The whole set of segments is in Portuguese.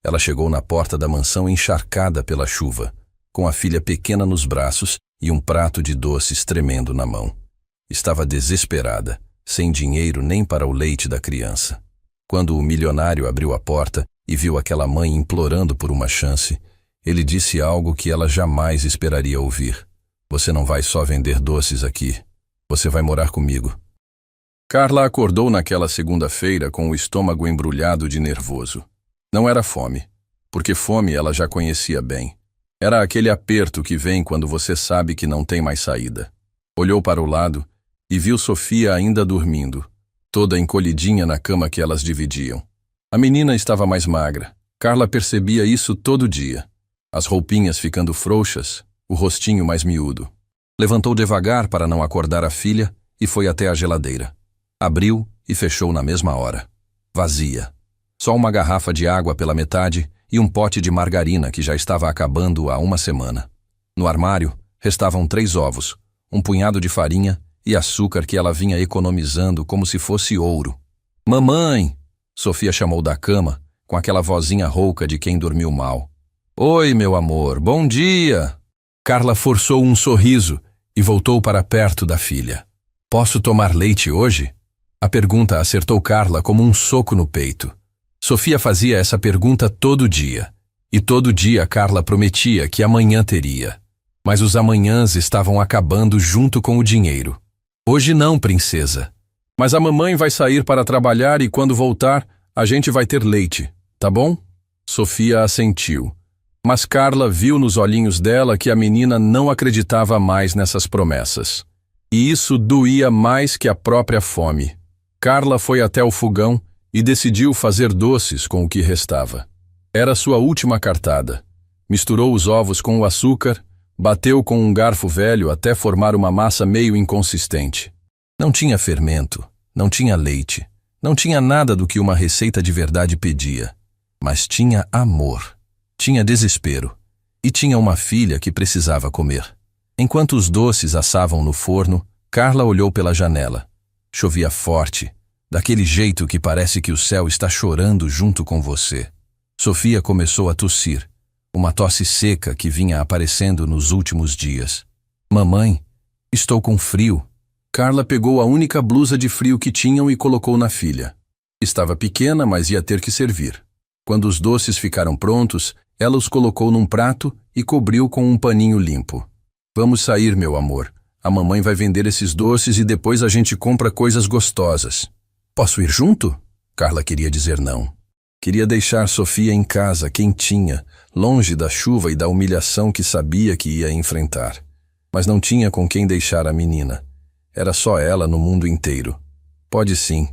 Ela chegou na porta da mansão encharcada pela chuva, com a filha pequena nos braços e um prato de doces tremendo na mão. Estava desesperada, sem dinheiro nem para o leite da criança. Quando o milionário abriu a porta e viu aquela mãe implorando por uma chance, ele disse algo que ela jamais esperaria ouvir. Você não vai só vender doces aqui. Você vai morar comigo. Carla acordou naquela segunda-feira com o estômago embrulhado de nervoso. Não era fome, porque fome ela já conhecia bem. Era aquele aperto que vem quando você sabe que não tem mais saída. Olhou para o lado e viu Sofia ainda dormindo, toda encolhidinha na cama que elas dividiam. A menina estava mais magra. Carla percebia isso todo dia. As roupinhas ficando frouxas, o rostinho mais miúdo. Levantou devagar para não acordar a filha e foi até a geladeira. Abriu e fechou na mesma hora. Vazia. Só uma garrafa de água pela metade e um pote de margarina que já estava acabando há uma semana. No armário, restavam 3 ovos, um punhado de farinha e açúcar que ela vinha economizando como se fosse ouro. Mamãe! Sofia chamou da cama, com aquela vozinha rouca de quem dormiu mal. Oi, meu amor, bom dia! Carla forçou um sorriso e voltou para perto da filha. Posso tomar leite hoje? A pergunta acertou Carla como um soco no peito. Sofia fazia essa pergunta todo dia. E todo dia Carla prometia que amanhã teria. Mas os amanhãs estavam acabando junto com o dinheiro. Hoje não, princesa. Mas a mamãe vai sair para trabalhar e quando voltar, a gente vai ter leite, tá bom? Sofia assentiu. Mas Carla viu nos olhinhos dela que a menina não acreditava mais nessas promessas. E isso doía mais que a própria fome. Carla foi até o fogão e decidiu fazer doces com o que restava. Era sua última cartada. Misturou os ovos com o açúcar, bateu com um garfo velho até formar uma massa meio inconsistente. Não tinha fermento, não tinha leite, não tinha nada do que uma receita de verdade pedia. Mas tinha amor, tinha desespero e tinha uma filha que precisava comer. Enquanto os doces assavam no forno, Carla olhou pela janela. Chovia forte, daquele jeito que parece que o céu está chorando junto com você. Sofia começou a tossir, uma tosse seca que vinha aparecendo nos últimos dias. Mamãe, estou com frio. Carla pegou a única blusa de frio que tinham e colocou na filha. Estava pequena, mas ia ter que servir. Quando os doces ficaram prontos, ela os colocou num prato e cobriu com um paninho limpo. Vamos sair, meu amor. A mamãe vai vender esses doces e depois a gente compra coisas gostosas. Posso ir junto? Carla queria dizer não. Queria deixar Sofia em casa, quentinha, longe da chuva e da humilhação que sabia que ia enfrentar. Mas não tinha com quem deixar a menina. Era só ela no mundo inteiro. Pode sim,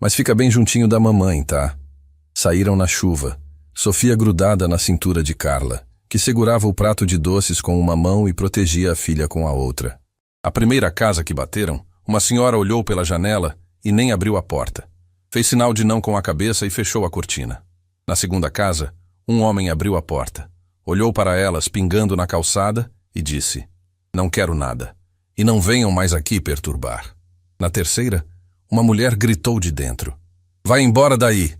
mas fica bem juntinho da mamãe, tá? Saíram na chuva, Sofia grudada na cintura de Carla, que segurava o prato de doces com uma mão e protegia a filha com a outra. A primeira casa que bateram, uma senhora olhou pela janela e nem abriu a porta. Fez sinal de não com a cabeça e fechou a cortina. Na segunda casa, um homem abriu a porta, olhou para elas pingando na calçada e disse: Não quero nada, e não venham mais aqui perturbar. Na terceira, uma mulher gritou de dentro: Vai embora daí!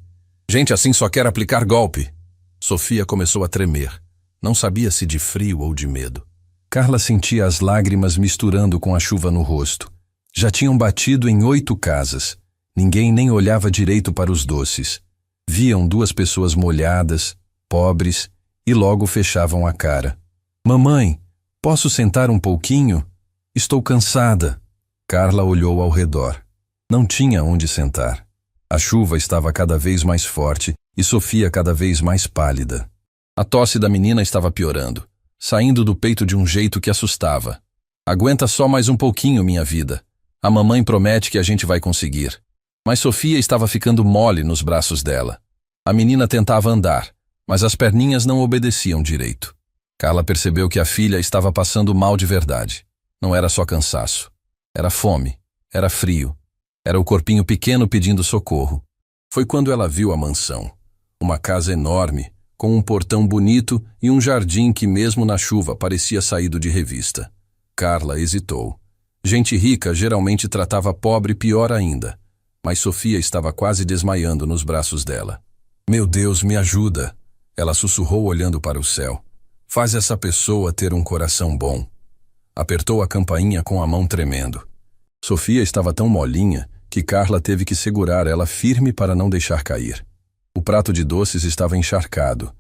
Gente assim só quer aplicar golpe. Sofia começou a tremer. Não sabia se de frio ou de medo. Carla sentia as lágrimas misturando com a chuva no rosto. Já tinham batido em 8 casas. Ninguém nem olhava direito para os doces. Viam 2 pessoas molhadas, pobres, e logo fechavam a cara. Mamãe, posso sentar um pouquinho? Estou cansada. Carla olhou ao redor. Não tinha onde sentar. A chuva estava cada vez mais forte e Sofia cada vez mais pálida. A tosse da menina estava piorando, saindo do peito de um jeito que assustava. Aguenta só mais um pouquinho, minha vida. A mamãe promete que a gente vai conseguir. Mas Sofia estava ficando mole nos braços dela. A menina tentava andar, mas as perninhas não obedeciam direito. Carla percebeu que a filha estava passando mal de verdade. Não era só cansaço. Era fome, era frio. Era o corpinho pequeno pedindo socorro. Foi quando ela viu a mansão. Uma casa enorme, com um portão bonito e um jardim que mesmo na chuva parecia saído de revista. Carla hesitou. Gente rica geralmente tratava pobre pior ainda. Mas Sofia estava quase desmaiando nos braços dela. Meu Deus, me ajuda. Ela sussurrou olhando para o céu. Faz essa pessoa ter um coração bom. Apertou a campainha com a mão tremendo. Sofia estava tão molinha que Carla teve que segurar ela firme para não deixar cair. O prato de doces estava encharcado,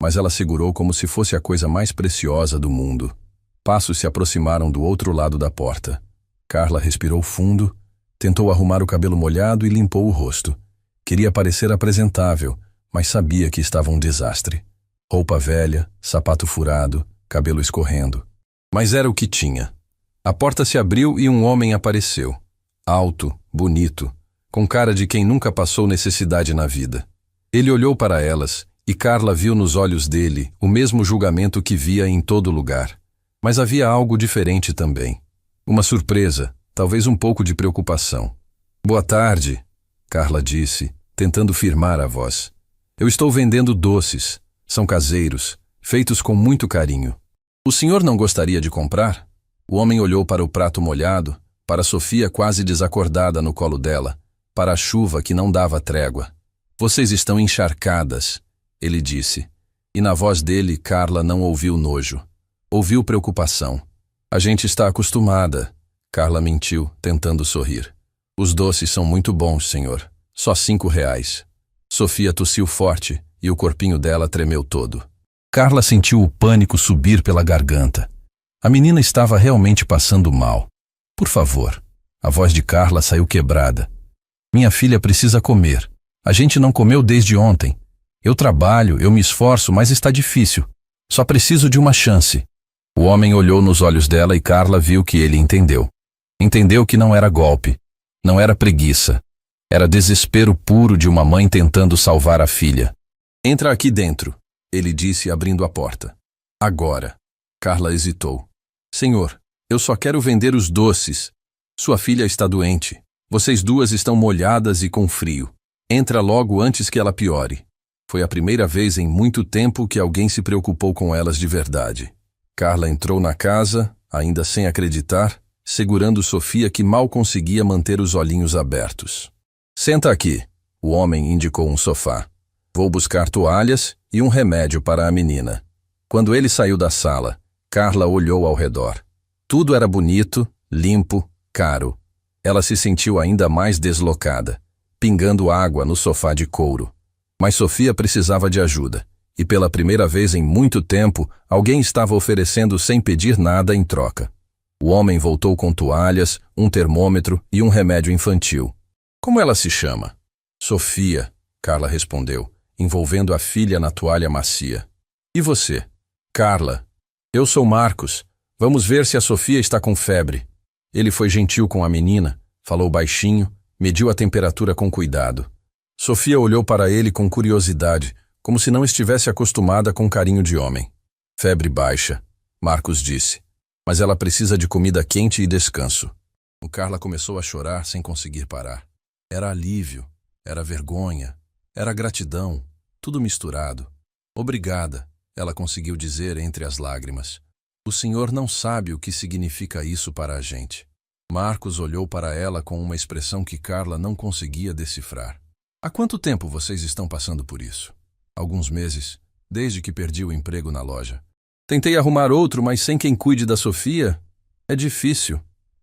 mas ela segurou como se fosse a coisa mais preciosa do mundo. Passos se aproximaram do outro lado da porta. Carla respirou fundo, tentou arrumar o cabelo molhado e limpou o rosto. Queria parecer apresentável, mas sabia que estava um desastre. Roupa velha, sapato furado, cabelo escorrendo. Mas era o que tinha. A porta se abriu e um homem apareceu. Alto, bonito, com cara de quem nunca passou necessidade na vida. Ele olhou para elas e Carla viu nos olhos dele o mesmo julgamento que via em todo lugar. Mas havia algo diferente também. Uma surpresa, talvez um pouco de preocupação. Boa tarde, Carla disse, tentando firmar a voz. Eu estou vendendo doces. São caseiros, feitos com muito carinho. O senhor não gostaria de comprar? O homem olhou para o prato molhado, para Sofia quase desacordada no colo dela, para a chuva que não dava trégua. Vocês estão encharcadas, ele disse. E na voz dele, Carla não ouviu nojo. Ouviu preocupação. A gente está acostumada, Carla mentiu, tentando sorrir. Os doces são muito bons, senhor. Só R$5. Sofia tossiu forte e o corpinho dela tremeu todo. Carla sentiu o pânico subir pela garganta. A menina estava realmente passando mal. Por favor. A voz de Carla saiu quebrada. Minha filha precisa comer. A gente não comeu desde ontem. Eu trabalho, eu me esforço, mas está difícil. Só preciso de uma chance. O homem olhou nos olhos dela e Carla viu que ele entendeu. Entendeu que não era golpe, não era preguiça. Era desespero puro de uma mãe tentando salvar a filha. Entra aqui dentro, ele disse abrindo a porta. Agora. Carla hesitou. Senhor, eu só quero vender os doces. Sua filha está doente. Vocês duas estão molhadas e com frio. Entra logo antes que ela piore. Foi a primeira vez em muito tempo que alguém se preocupou com elas de verdade. Carla entrou na casa, ainda sem acreditar, segurando Sofia que mal conseguia manter os olhinhos abertos. Senta aqui, o homem indicou um sofá. Vou buscar toalhas e um remédio para a menina. Quando ele saiu da sala, Carla olhou ao redor. Tudo era bonito, limpo, caro. Ela se sentiu ainda mais deslocada, pingando água no sofá de couro. Mas Sofia precisava de ajuda, e pela primeira vez em muito tempo, alguém estava oferecendo sem pedir nada em troca. O homem voltou com toalhas, um termômetro e um remédio infantil. Como ela se chama? Sofia, Carla respondeu, envolvendo a filha na toalha macia. E você? Carla. Eu sou Marcos. Vamos ver se a Sofia está com febre. Ele foi gentil com a menina, falou baixinho, mediu a temperatura com cuidado. Sofia olhou para ele com curiosidade, como se não estivesse acostumada com carinho de homem. Febre baixa, Marcos disse, mas ela precisa de comida quente e descanso. O Carla começou a chorar sem conseguir parar. Era alívio, era vergonha, era gratidão, tudo misturado. Obrigada, ela conseguiu dizer entre as lágrimas. O senhor não sabe o que significa isso para a gente. Marcos olhou para ela com uma expressão que Carla não conseguia decifrar. Há quanto tempo vocês estão passando por isso? Alguns meses, desde que perdi o emprego na loja. Tentei arrumar outro, mas sem quem cuide da Sofia, é difícil.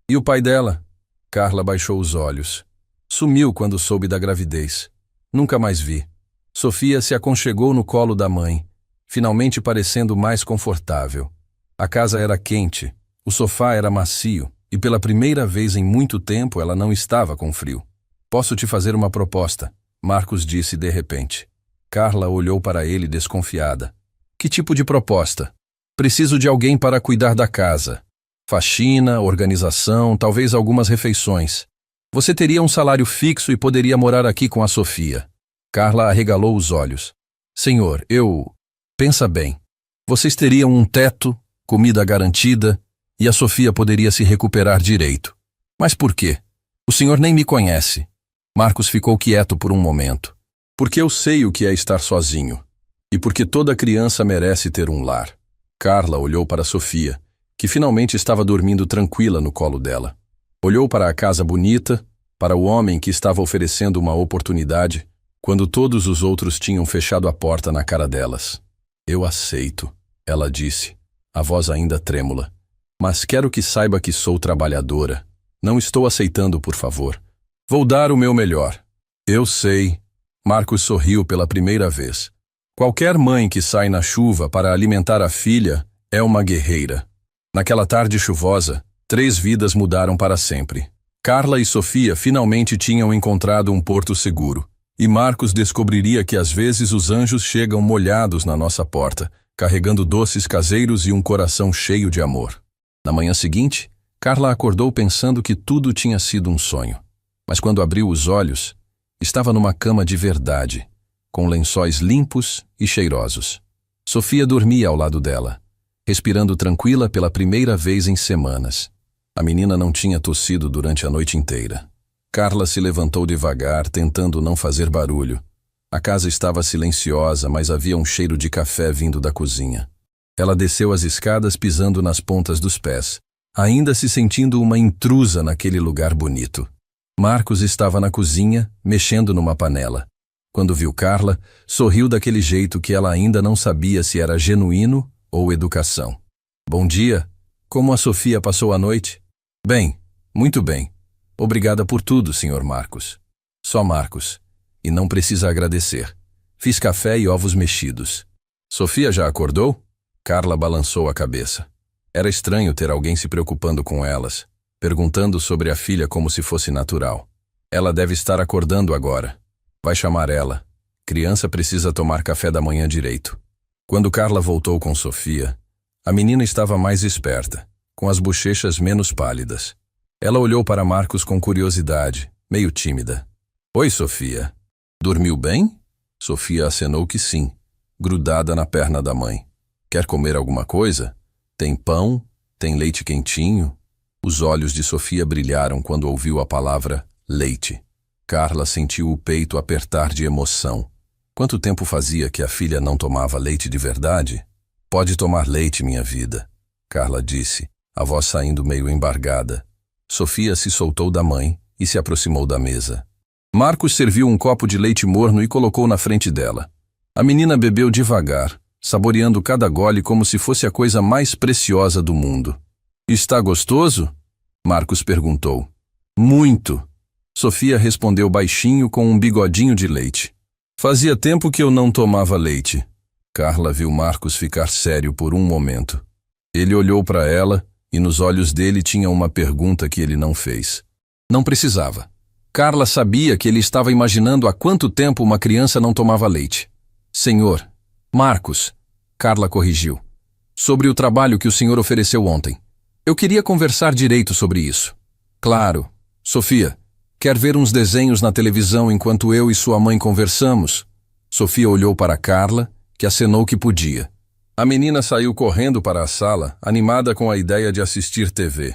E o pai dela? Carla baixou os olhos. Sumiu quando soube da gravidez. Nunca mais vi. Sofia se aconchegou no colo da mãe, finalmente parecendo mais confortável. A casa era quente, o sofá era macio, e pela primeira vez em muito tempo ela não estava com frio. Posso te fazer uma proposta, Marcos disse de repente. Carla olhou para ele desconfiada. Que tipo de proposta? Preciso de alguém para cuidar da casa. Faxina, organização, talvez algumas refeições. Você teria um salário fixo e poderia morar aqui com a Sofia. Carla arregalou os olhos. Senhor, Pensa bem. Vocês teriam um teto, comida garantida, e a Sofia poderia se recuperar direito. Mas por quê? O senhor nem me conhece. Marcos ficou quieto por um momento. Porque eu sei o que é estar sozinho. E porque toda criança merece ter um lar. Carla olhou para Sofia, que finalmente estava dormindo tranquila no colo dela. Olhou para a casa bonita, para o homem que estava oferecendo uma oportunidade, quando todos os outros tinham fechado a porta na cara delas. Eu aceito, ela disse, a voz ainda trêmula. Mas quero que saiba que sou trabalhadora. Não estou aceitando, por favor. Vou dar o meu melhor. Eu sei. Marcos sorriu pela primeira vez. Qualquer mãe que sai na chuva para alimentar a filha é uma guerreira. Naquela tarde chuvosa, 3 vidas mudaram para sempre. Carla e Sofia finalmente tinham encontrado um porto seguro. E Marcos descobriria que às vezes os anjos chegam molhados na nossa porta, carregando doces caseiros e um coração cheio de amor. Na manhã seguinte, Carla acordou pensando que tudo tinha sido um sonho. Mas quando abriu os olhos, estava numa cama de verdade, com lençóis limpos e cheirosos. Sofia dormia ao lado dela, respirando tranquila pela primeira vez em semanas. A menina não tinha tossido durante a noite inteira. Carla se levantou devagar, tentando não fazer barulho. A casa estava silenciosa, mas havia um cheiro de café vindo da cozinha. Ela desceu as escadas pisando nas pontas dos pés, ainda se sentindo uma intrusa naquele lugar bonito. Marcos estava na cozinha, mexendo numa panela. Quando viu Carla, sorriu daquele jeito que ela ainda não sabia se era genuíno ou educação. Bom dia. Como a Sofia passou a noite? Bem, muito bem. Obrigada por tudo, Sr. Marcos. Só Marcos. E não precisa agradecer. Fiz café e ovos mexidos. Sofia já acordou? Carla balançou a cabeça. Era estranho ter alguém se preocupando com elas, perguntando sobre a filha como se fosse natural. Ela deve estar acordando agora. Vai chamar ela. Criança precisa tomar café da manhã direito. Quando Carla voltou com Sofia, a menina estava mais esperta, com as bochechas menos pálidas. Ela olhou para Marcos com curiosidade, meio tímida. Oi, Sofia. Dormiu bem? Sofia acenou que sim, grudada na perna da mãe. Quer comer alguma coisa? Tem pão? Tem leite quentinho? Os olhos de Sofia brilharam quando ouviu a palavra leite. Carla sentiu o peito apertar de emoção. Quanto tempo fazia que a filha não tomava leite de verdade? Pode tomar leite, minha vida, Carla disse, a voz saindo meio embargada. Sofia se soltou da mãe e se aproximou da mesa. Marcos serviu um copo de leite morno e colocou na frente dela. A menina bebeu devagar, saboreando cada gole como se fosse a coisa mais preciosa do mundo. Está gostoso? Marcos perguntou. Muito. Sofia respondeu baixinho com um bigodinho de leite. Fazia tempo que eu não tomava leite. Carla viu Marcos ficar sério por um momento. Ele olhou para ela e nos olhos dele tinha uma pergunta que ele não fez. Não precisava. Carla sabia que ele estava imaginando há quanto tempo uma criança não tomava leite. Senhor, Marcos, Carla corrigiu, sobre o trabalho que o senhor ofereceu ontem. Eu queria conversar direito sobre isso. Claro. Sofia, quer ver uns desenhos na televisão enquanto eu e sua mãe conversamos? Sofia olhou para Carla, que acenou que podia. A menina saiu correndo para a sala, animada com a ideia de assistir TV.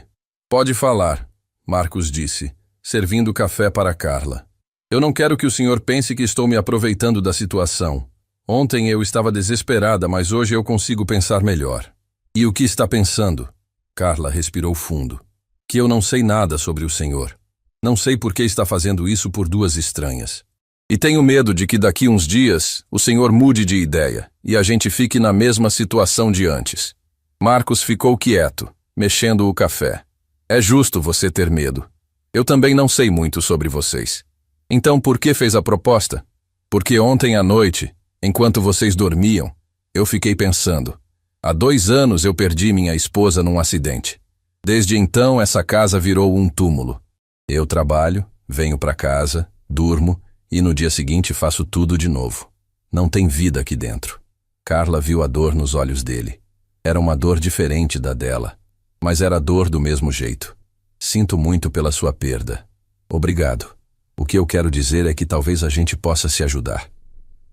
Pode falar, Marcos disse, servindo café para Carla. Eu não quero que o senhor pense que estou me aproveitando da situação. Ontem eu estava desesperada, mas hoje eu consigo pensar melhor. E o que está pensando? Carla respirou fundo. Que eu não sei nada sobre o senhor. Não sei por que está fazendo isso por 2 estranhas. E tenho medo de que daqui uns dias o senhor mude de ideia e a gente fique na mesma situação de antes. Marcos ficou quieto, mexendo o café. É justo você ter medo. Eu também não sei muito sobre vocês. Então por que fez a proposta? Porque ontem à noite, enquanto vocês dormiam, eu fiquei pensando. Há 2 anos eu perdi minha esposa num acidente. Desde então essa casa virou um túmulo. Eu trabalho, venho para casa, durmo e no dia seguinte faço tudo de novo. Não tem vida aqui dentro. Carla viu a dor nos olhos dele. Era uma dor diferente da dela, mas era dor do mesmo jeito. Sinto muito pela sua perda. Obrigado. O que eu quero dizer é que talvez a gente possa se ajudar.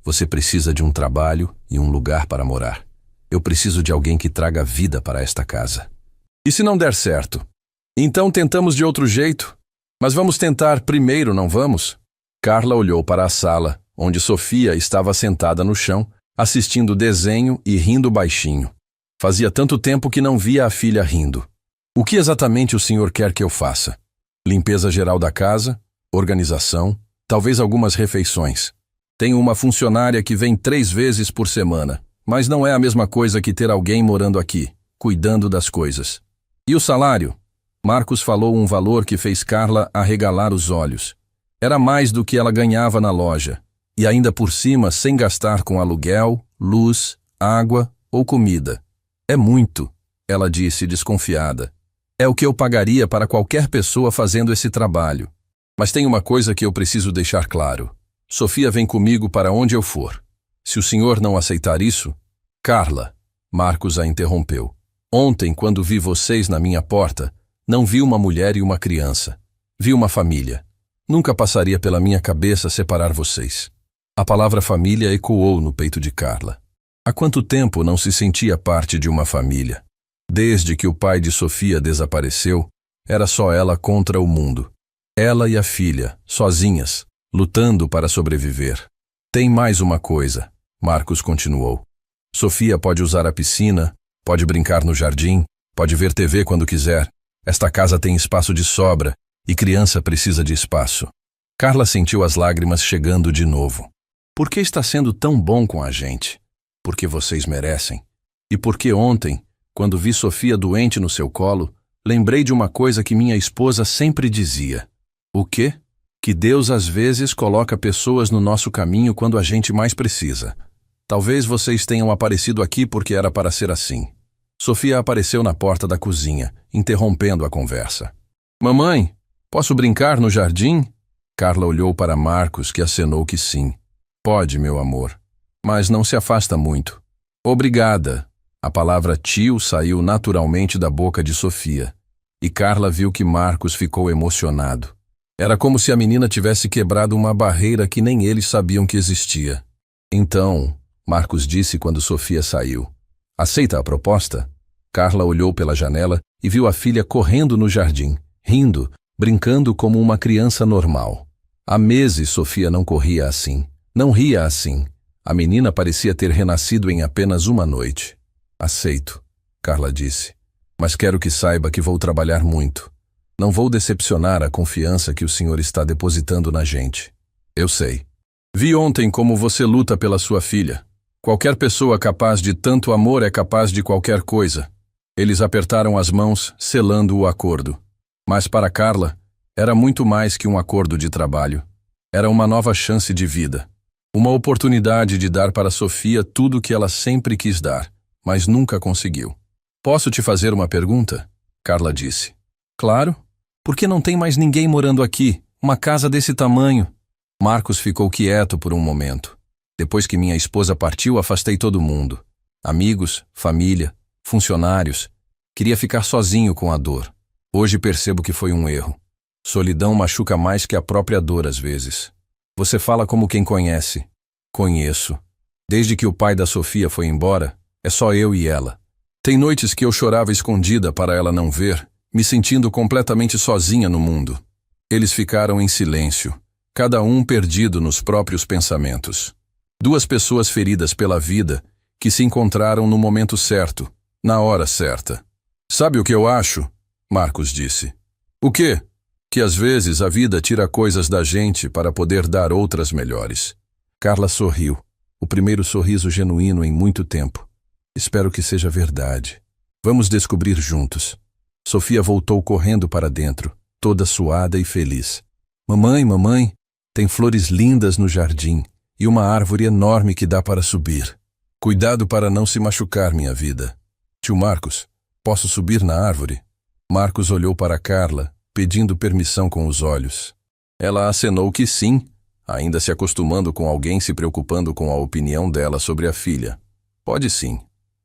Você precisa de um trabalho e um lugar para morar. Eu preciso de alguém que traga vida para esta casa. E se não der certo? Então tentamos de outro jeito. Mas vamos tentar primeiro, não vamos? Carla olhou para a sala, onde Sofia estava sentada no chão, assistindo desenho e rindo baixinho. Fazia tanto tempo que não via a filha rindo. O que exatamente o senhor quer que eu faça? Limpeza geral da casa, organização, talvez algumas refeições. Tenho uma funcionária que vem 3 vezes por semana, mas não é a mesma coisa que ter alguém morando aqui, cuidando das coisas. E o salário? Marcos falou um valor que fez Carla arregalar os olhos. Era mais do que ela ganhava na loja, e ainda por cima sem gastar com aluguel, luz, água ou comida. É muito, ela disse desconfiada. É o que eu pagaria para qualquer pessoa fazendo esse trabalho. Mas tem uma coisa que eu preciso deixar claro. Sofia vem comigo para onde eu for. Se o senhor não aceitar isso... Carla, Marcos a interrompeu. Ontem, quando vi vocês na minha porta, não vi uma mulher e uma criança. Vi uma família. Nunca passaria pela minha cabeça separar vocês. A palavra família ecoou no peito de Carla. Há quanto tempo não se sentia parte de uma família? Desde que o pai de Sofia desapareceu, era só ela contra o mundo. Ela e a filha, sozinhas, lutando para sobreviver. Tem mais uma coisa, Marcos continuou. Sofia pode usar a piscina, pode brincar no jardim, pode ver TV quando quiser. Esta casa tem espaço de sobra e criança precisa de espaço. Carla sentiu as lágrimas chegando de novo. Por que está sendo tão bom com a gente? Porque vocês merecem. E porque ontem, quando vi Sofia doente no seu colo, lembrei de uma coisa que minha esposa sempre dizia. O quê? Que Deus às vezes coloca pessoas no nosso caminho quando a gente mais precisa. Talvez vocês tenham aparecido aqui porque era para ser assim. Sofia apareceu na porta da cozinha, interrompendo a conversa. Mamãe, posso brincar no jardim? Carla olhou para Marcos, que acenou que sim. Pode, meu amor. Mas não se afasta muito. Obrigada. A palavra tio saiu naturalmente da boca de Sofia. E Carla viu que Marcos ficou emocionado. Era como se a menina tivesse quebrado uma barreira que nem eles sabiam que existia. Então, Marcos disse quando Sofia saiu. Aceita a proposta? Carla olhou pela janela e viu a filha correndo no jardim, rindo, brincando como uma criança normal. Há meses Sofia não corria assim, não ria assim. A menina parecia ter renascido em apenas uma noite. Aceito, Carla disse. Mas quero que saiba que vou trabalhar muito. Não vou decepcionar a confiança que o senhor está depositando na gente. Eu sei. Vi ontem como você luta pela sua filha. Qualquer pessoa capaz de tanto amor é capaz de qualquer coisa. Eles apertaram as mãos, selando o acordo. Mas para Carla, era muito mais que um acordo de trabalho. Era uma nova chance de vida. Uma oportunidade de dar para Sofia tudo o que ela sempre quis dar, mas nunca conseguiu. Posso te fazer uma pergunta? Carla disse. Claro. Por que não tem mais ninguém morando aqui? Uma casa desse tamanho? Marcos ficou quieto por um momento. Depois que minha esposa partiu, afastei todo mundo. Amigos, família, funcionários. Queria ficar sozinho com a dor. Hoje percebo que foi um erro. Solidão machuca mais que a própria dor às vezes. Você fala como quem conhece. Conheço. Desde que o pai da Sofia foi embora, é só eu e ela. Tem noites que eu chorava escondida para ela não ver, me sentindo completamente sozinha no mundo. Eles ficaram em silêncio, cada um perdido nos próprios pensamentos. Duas pessoas feridas pela vida que se encontraram no momento certo, na hora certa. Sabe o que eu acho? Marcos disse. O quê? Que às vezes a vida tira coisas da gente para poder dar outras melhores. Carla sorriu, o primeiro sorriso genuíno em muito tempo. Espero que seja verdade. Vamos descobrir juntos. Sofia voltou correndo para dentro, toda suada e feliz. Mamãe, mamãe, tem flores lindas no jardim e uma árvore enorme que dá para subir. Cuidado para não se machucar, minha vida. Tio Marcos, posso subir na árvore? Marcos olhou para Carla, pedindo permissão com os olhos. Ela acenou que sim, ainda se acostumando com alguém se preocupando com a opinião dela sobre a filha. Pode sim,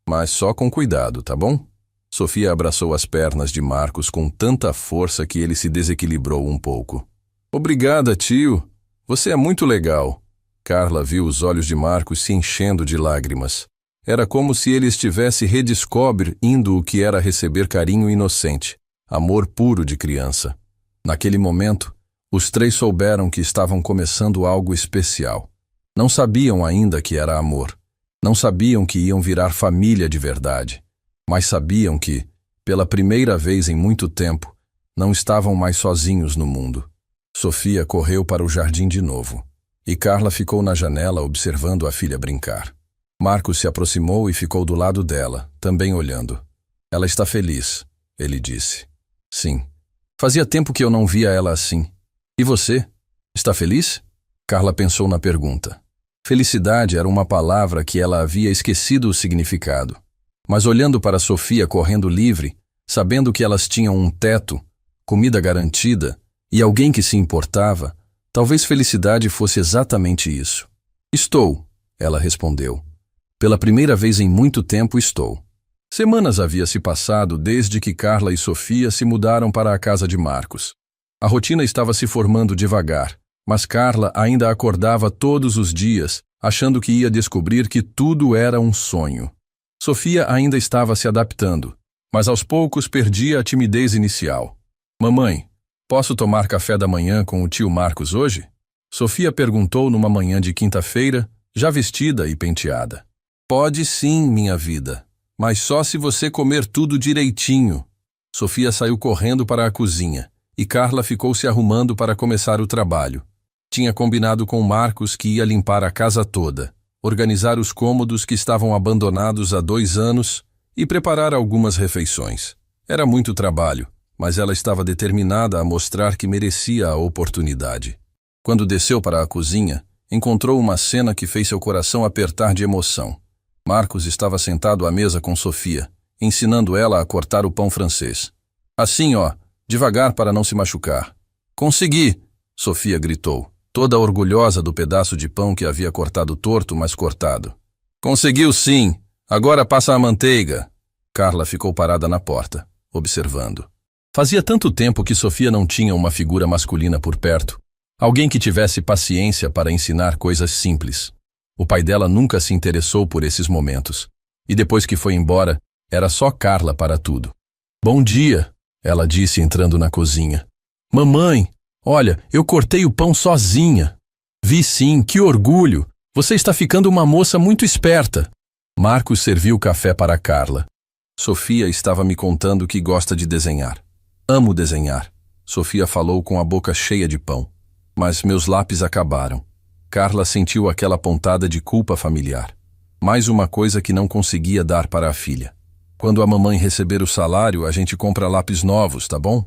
mas só com cuidado, tá bom? Sofia abraçou as pernas de Marcos com tanta força que ele se desequilibrou um pouco. Obrigada, tio. Você é muito legal. Carla viu os olhos de Marcos se enchendo de lágrimas. Era como se ele estivesse redescobrindo o que era receber carinho inocente, amor puro de criança. Naquele momento, os três souberam que estavam começando algo especial. Não sabiam ainda que era amor. Não sabiam que iam virar família de verdade. Mas sabiam que, pela primeira vez em muito tempo, não estavam mais sozinhos no mundo. Sofia correu para o jardim de novo, e Carla ficou na janela observando a filha brincar. Marcos se aproximou e ficou do lado dela, também olhando. Ela está feliz, ele disse. Sim. Fazia tempo que eu não via ela assim. E você? Está feliz? Carla pensou na pergunta. Felicidade era uma palavra que ela havia esquecido o significado. Mas olhando para Sofia correndo livre, sabendo que elas tinham um teto, comida garantida e alguém que se importava, talvez felicidade fosse exatamente isso. Estou, ela respondeu. Pela primeira vez em muito tempo estou. Semanas havia se passado desde que Carla e Sofia se mudaram para a casa de Marcos. A rotina estava se formando devagar, mas Carla ainda acordava todos os dias, achando que ia descobrir que tudo era um sonho. Sofia ainda estava se adaptando, mas aos poucos perdia a timidez inicial. Mamãe, posso tomar café da manhã com o tio Marcos hoje? Sofia perguntou numa manhã de quinta-feira, já vestida e penteada. Pode sim, minha vida, mas só se você comer tudo direitinho. Sofia saiu correndo para a cozinha e Carla ficou se arrumando para começar o trabalho. Tinha combinado com Marcos que ia limpar a casa toda, organizar os cômodos que estavam abandonados há 2 anos e preparar algumas refeições. Era muito trabalho, mas ela estava determinada a mostrar que merecia a oportunidade. Quando desceu para a cozinha, encontrou uma cena que fez seu coração apertar de emoção. Marcos estava sentado à mesa com Sofia, ensinando ela a cortar o pão francês. Assim, ó, devagar para não se machucar. Consegui! Sofia gritou, toda orgulhosa do pedaço de pão que havia cortado torto, mas cortado. Conseguiu sim! Agora passa a manteiga! Carla ficou parada na porta, observando. Fazia tanto tempo que Sofia não tinha uma figura masculina por perto. Alguém que tivesse paciência para ensinar coisas simples. O pai dela nunca se interessou por esses momentos. E depois que foi embora, era só Carla para tudo. Bom dia, ela disse entrando na cozinha. Mamãe, olha, eu cortei o pão sozinha. Vi sim, que orgulho. Você está ficando uma moça muito esperta. Marcos serviu café para Carla. Sofia estava me contando que gosta de desenhar. Amo desenhar. Sofia falou com a boca cheia de pão. Mas meus lápis acabaram. Carla sentiu aquela pontada de culpa familiar. Mais uma coisa que não conseguia dar para a filha. Quando a mamãe receber o salário, a gente compra lápis novos, tá bom?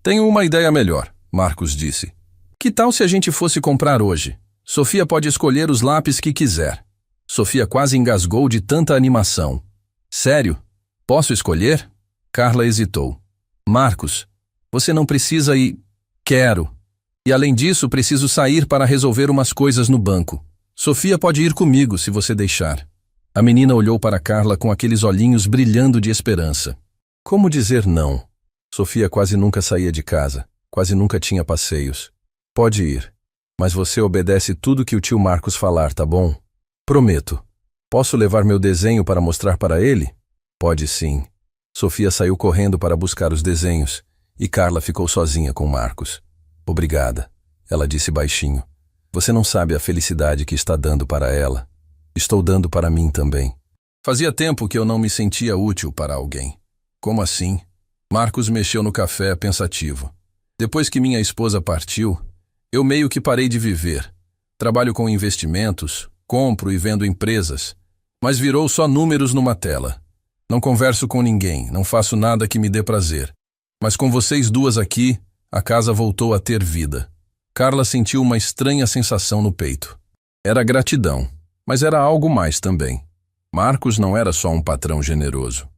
Tenho uma ideia melhor, Marcos disse. Que tal se a gente fosse comprar hoje? Sofia pode escolher os lápis que quiser. Sofia quase engasgou de tanta animação. Sério? Posso escolher? Carla hesitou. Marcos, você não precisa ir... Quero. E além disso, preciso sair para resolver umas coisas no banco. Sofia pode ir comigo, se você deixar. A menina olhou para Carla com aqueles olhinhos brilhando de esperança. Como dizer não? Sofia quase nunca saía de casa, quase nunca tinha passeios. Pode ir, mas você obedece tudo que o tio Marcos falar, tá bom? Prometo. Posso levar meu desenho para mostrar para ele? Pode sim. Sofia saiu correndo para buscar os desenhos, e Carla ficou sozinha com Marcos. Obrigada, ela disse baixinho. Você não sabe a felicidade que está dando para ela. Estou dando para mim também. Fazia tempo que eu não me sentia útil para alguém. Como assim? Marcos mexeu no café pensativo. Depois que minha esposa partiu, eu meio que parei de viver. Trabalho com investimentos, compro e vendo empresas, mas virou só números numa tela. Não converso com ninguém, não faço nada que me dê prazer. Mas com vocês duas aqui, a casa voltou a ter vida. Carla sentiu uma estranha sensação no peito. Era gratidão, mas era algo mais também. Marcos não era só um patrão generoso.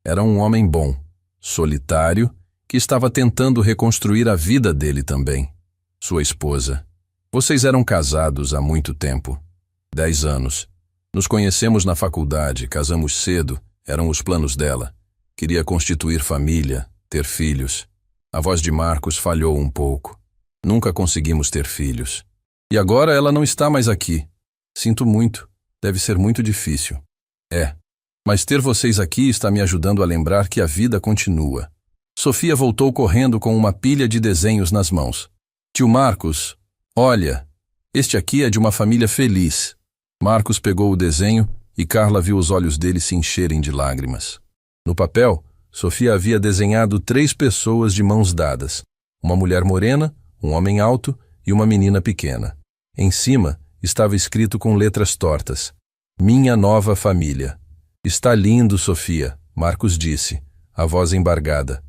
Era um homem bom, solitário, que estava tentando reconstruir a vida dele também. Sua esposa. Vocês eram casados há muito tempo. 10 anos. Nos conhecemos na faculdade, casamos cedo, eram os planos dela. Queria constituir família, ter filhos. A voz de Marcos falhou um pouco. Nunca conseguimos ter filhos. E agora ela não está mais aqui. Sinto muito. Deve ser muito difícil. É. Mas ter vocês aqui está me ajudando a lembrar que a vida continua. Sofia voltou correndo com uma pilha de desenhos nas mãos. Tio Marcos, olha, este aqui é de uma família feliz. Marcos pegou o desenho e Carla viu os olhos dele se encherem de lágrimas. No papel, Sofia havia desenhado 3 pessoas de mãos dadas. Uma mulher morena, um homem alto e uma menina pequena. Em cima, estava escrito com letras tortas: Minha nova família. Está lindo, Sofia, Marcos disse, a voz embargada.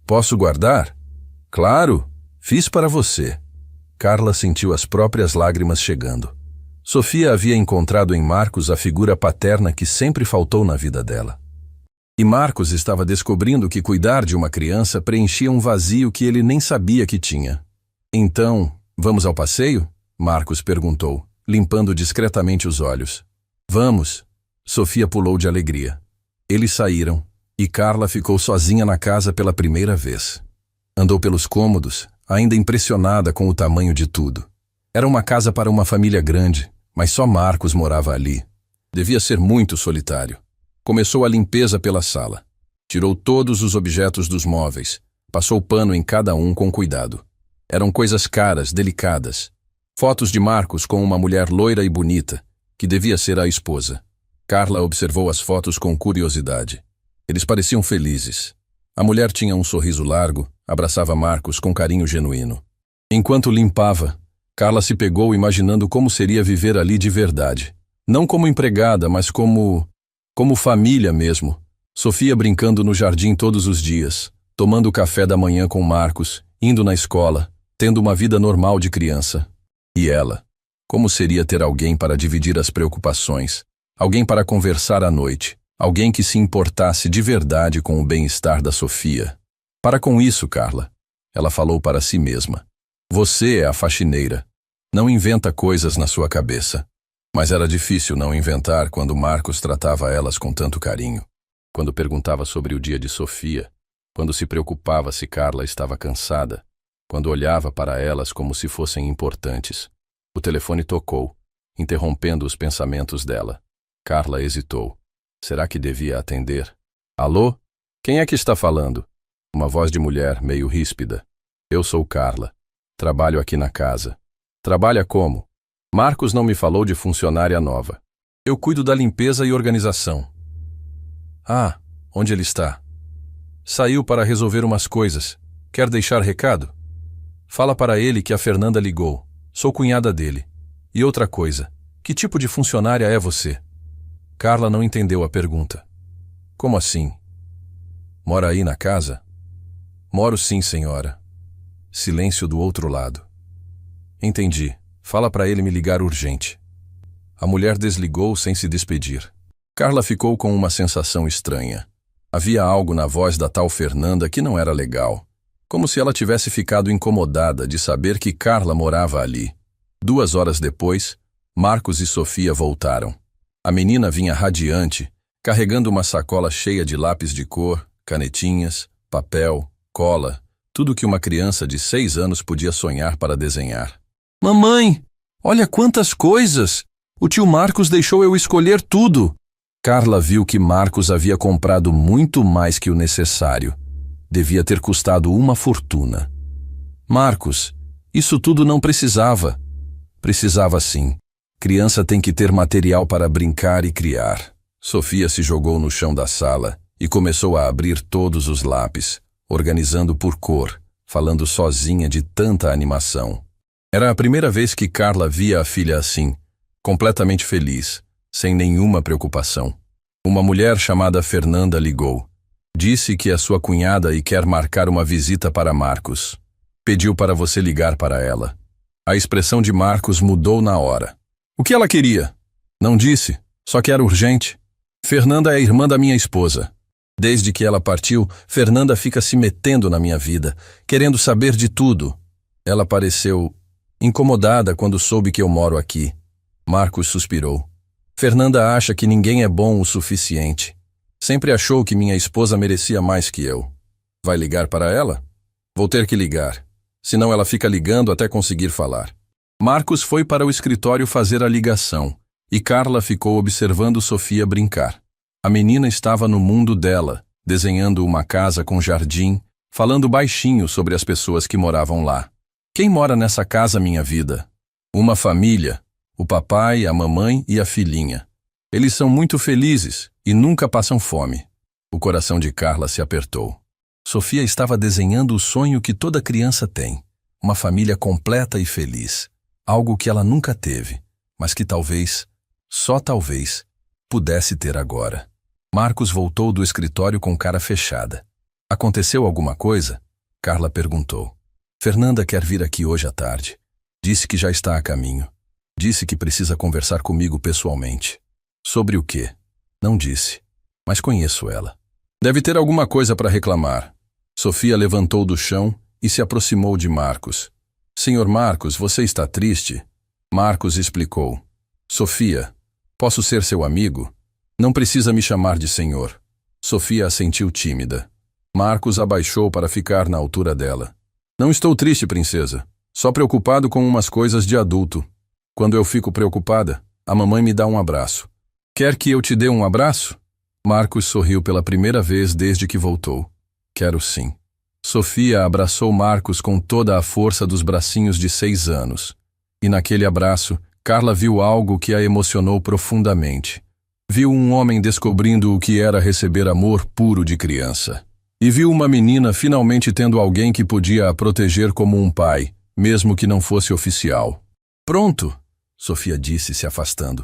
Posso guardar? Claro, fiz para você. Carla sentiu as próprias lágrimas chegando. Sofia havia encontrado em Marcos a figura paterna que sempre faltou na vida dela. E Marcos estava descobrindo que cuidar de uma criança preenchia um vazio que ele nem sabia que tinha. Então, vamos ao passeio? Marcos perguntou, limpando discretamente os olhos. Vamos. Sofia pulou de alegria. Eles saíram, e Carla ficou sozinha na casa pela primeira vez. Andou pelos cômodos, ainda impressionada com o tamanho de tudo. Era uma casa para uma família grande, mas só Marcos morava ali. Devia ser muito solitário. Começou a limpeza pela sala. Tirou todos os objetos dos móveis. Passou pano em cada um com cuidado. Eram coisas caras, delicadas. Fotos de Marcos com uma mulher loira e bonita, que devia ser a esposa. Carla observou as fotos com curiosidade. Eles pareciam felizes. A mulher tinha um sorriso largo, abraçava Marcos com carinho genuíno. Enquanto limpava, Carla se pegou imaginando como seria viver ali de verdade. Não como empregada, mas como família mesmo. Sofia brincando no jardim todos os dias, tomando café da manhã com Marcos, indo na escola, tendo uma vida normal de criança. E ela? Como seria ter alguém para dividir as preocupações, alguém para conversar à noite, alguém que se importasse de verdade com o bem-estar da Sofia? Para com isso, Carla. Ela falou para si mesma. Você é a faxineira. Não inventa coisas na sua cabeça. Mas era difícil não inventar quando Marcos tratava elas com tanto carinho. Quando perguntava sobre o dia de Sofia, quando se preocupava se Carla estava cansada, quando olhava para elas como se fossem importantes. O telefone tocou, interrompendo os pensamentos dela. Carla hesitou. Será que devia atender? Alô? Quem é que está falando? Uma voz de mulher, meio ríspida. Eu sou Carla. Trabalho aqui na casa. Trabalha como? Marcos não me falou de funcionária nova. Eu cuido da limpeza e organização. Ah, onde ele está? Saiu para resolver umas coisas. Quer deixar recado? Fala para ele que a Fernanda ligou. Sou cunhada dele. E outra coisa, que tipo de funcionária é você? Carla não entendeu a pergunta. Como assim? Mora aí na casa? Moro sim, senhora. Silêncio do outro lado. Entendi. Fala para ele me ligar urgente. A mulher desligou sem se despedir. Carla ficou com uma sensação estranha. Havia algo na voz da tal Fernanda que não era legal. Como se ela tivesse ficado incomodada de saber que Carla morava ali. 2 horas depois, Marcos e Sofia voltaram. A menina vinha radiante, carregando uma sacola cheia de lápis de cor, canetinhas, papel, cola, tudo que uma criança de 6 anos podia sonhar para desenhar. Mamãe, olha quantas coisas! O tio Marcos deixou eu escolher tudo. Carla viu que Marcos havia comprado muito mais que o necessário. Devia ter custado uma fortuna. Marcos, isso tudo não precisava. Precisava sim. Criança tem que ter material para brincar e criar. Sofia se jogou no chão da sala e começou a abrir todos os lápis, organizando por cor, falando sozinha de tanta animação. Era a primeira vez que Carla via a filha assim, completamente feliz, sem nenhuma preocupação. Uma mulher chamada Fernanda ligou. Disse que é sua cunhada e quer marcar uma visita para Marcos. Pediu para você ligar para ela. A expressão de Marcos mudou na hora. O que ela queria? Não disse, só que era urgente. Fernanda é irmã da minha esposa. Desde que ela partiu, Fernanda fica se metendo na minha vida, querendo saber de tudo. Ela pareceu incomodada quando soube que eu moro aqui. Marcos suspirou. Fernanda acha que ninguém é bom o suficiente. Sempre achou que minha esposa merecia mais que eu. Vai ligar para ela? Vou ter que ligar. Senão ela fica ligando até conseguir falar. Marcos foi para o escritório fazer a ligação, e Carla ficou observando Sofia brincar. A menina estava no mundo dela, desenhando uma casa com jardim, falando baixinho sobre as pessoas que moravam lá. Quem mora nessa casa, minha vida? Uma família, o papai, a mamãe e a filhinha. Eles são muito felizes e nunca passam fome. O coração de Carla se apertou. Sofia estava desenhando o sonho que toda criança tem. Uma família completa e feliz. Algo que ela nunca teve, mas que talvez Só talvez pudesse ter agora. Marcos voltou do escritório com cara fechada. Aconteceu alguma coisa? Carla perguntou. Fernanda quer vir aqui hoje à tarde. Disse que já está a caminho. Disse que precisa conversar comigo pessoalmente. Sobre o quê? Não disse. Mas conheço ela. Deve ter alguma coisa para reclamar. Sofia levantou do chão e se aproximou de Marcos. Senhor Marcos, você está triste? Marcos explicou. Sofia, posso ser seu amigo? Não precisa me chamar de senhor. Sofia assentiu tímida. Marcos abaixou para ficar na altura dela. Não estou triste, princesa. Só preocupado com umas coisas de adulto. Quando eu fico preocupada, a mamãe me dá um abraço. Quer que eu te dê um abraço? Marcos sorriu pela primeira vez desde que voltou. Quero sim. Sofia abraçou Marcos com toda a força dos bracinhos de 6 anos. E naquele abraço, Carla viu algo que a emocionou profundamente. Viu um homem descobrindo o que era receber amor puro de criança. E viu uma menina finalmente tendo alguém que podia a proteger como um pai, mesmo que não fosse oficial. Pronto, Sofia disse, se afastando.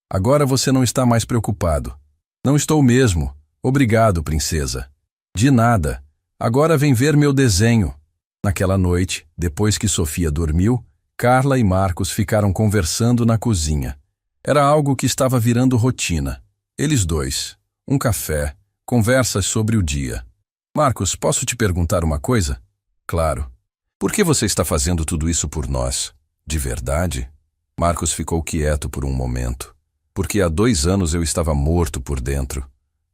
Agora você não está mais preocupado. Não estou mesmo. Obrigado, princesa. De nada. Agora vem ver meu desenho. Naquela noite, depois que Sofia dormiu, Carla e Marcos ficaram conversando na cozinha. Era algo que estava virando rotina. Eles dois. Um café. Conversas sobre o dia. Marcos, posso te perguntar uma coisa? Claro. Por que você está fazendo tudo isso por nós? De verdade? Marcos ficou quieto por um momento. Porque há 2 anos eu estava morto por dentro.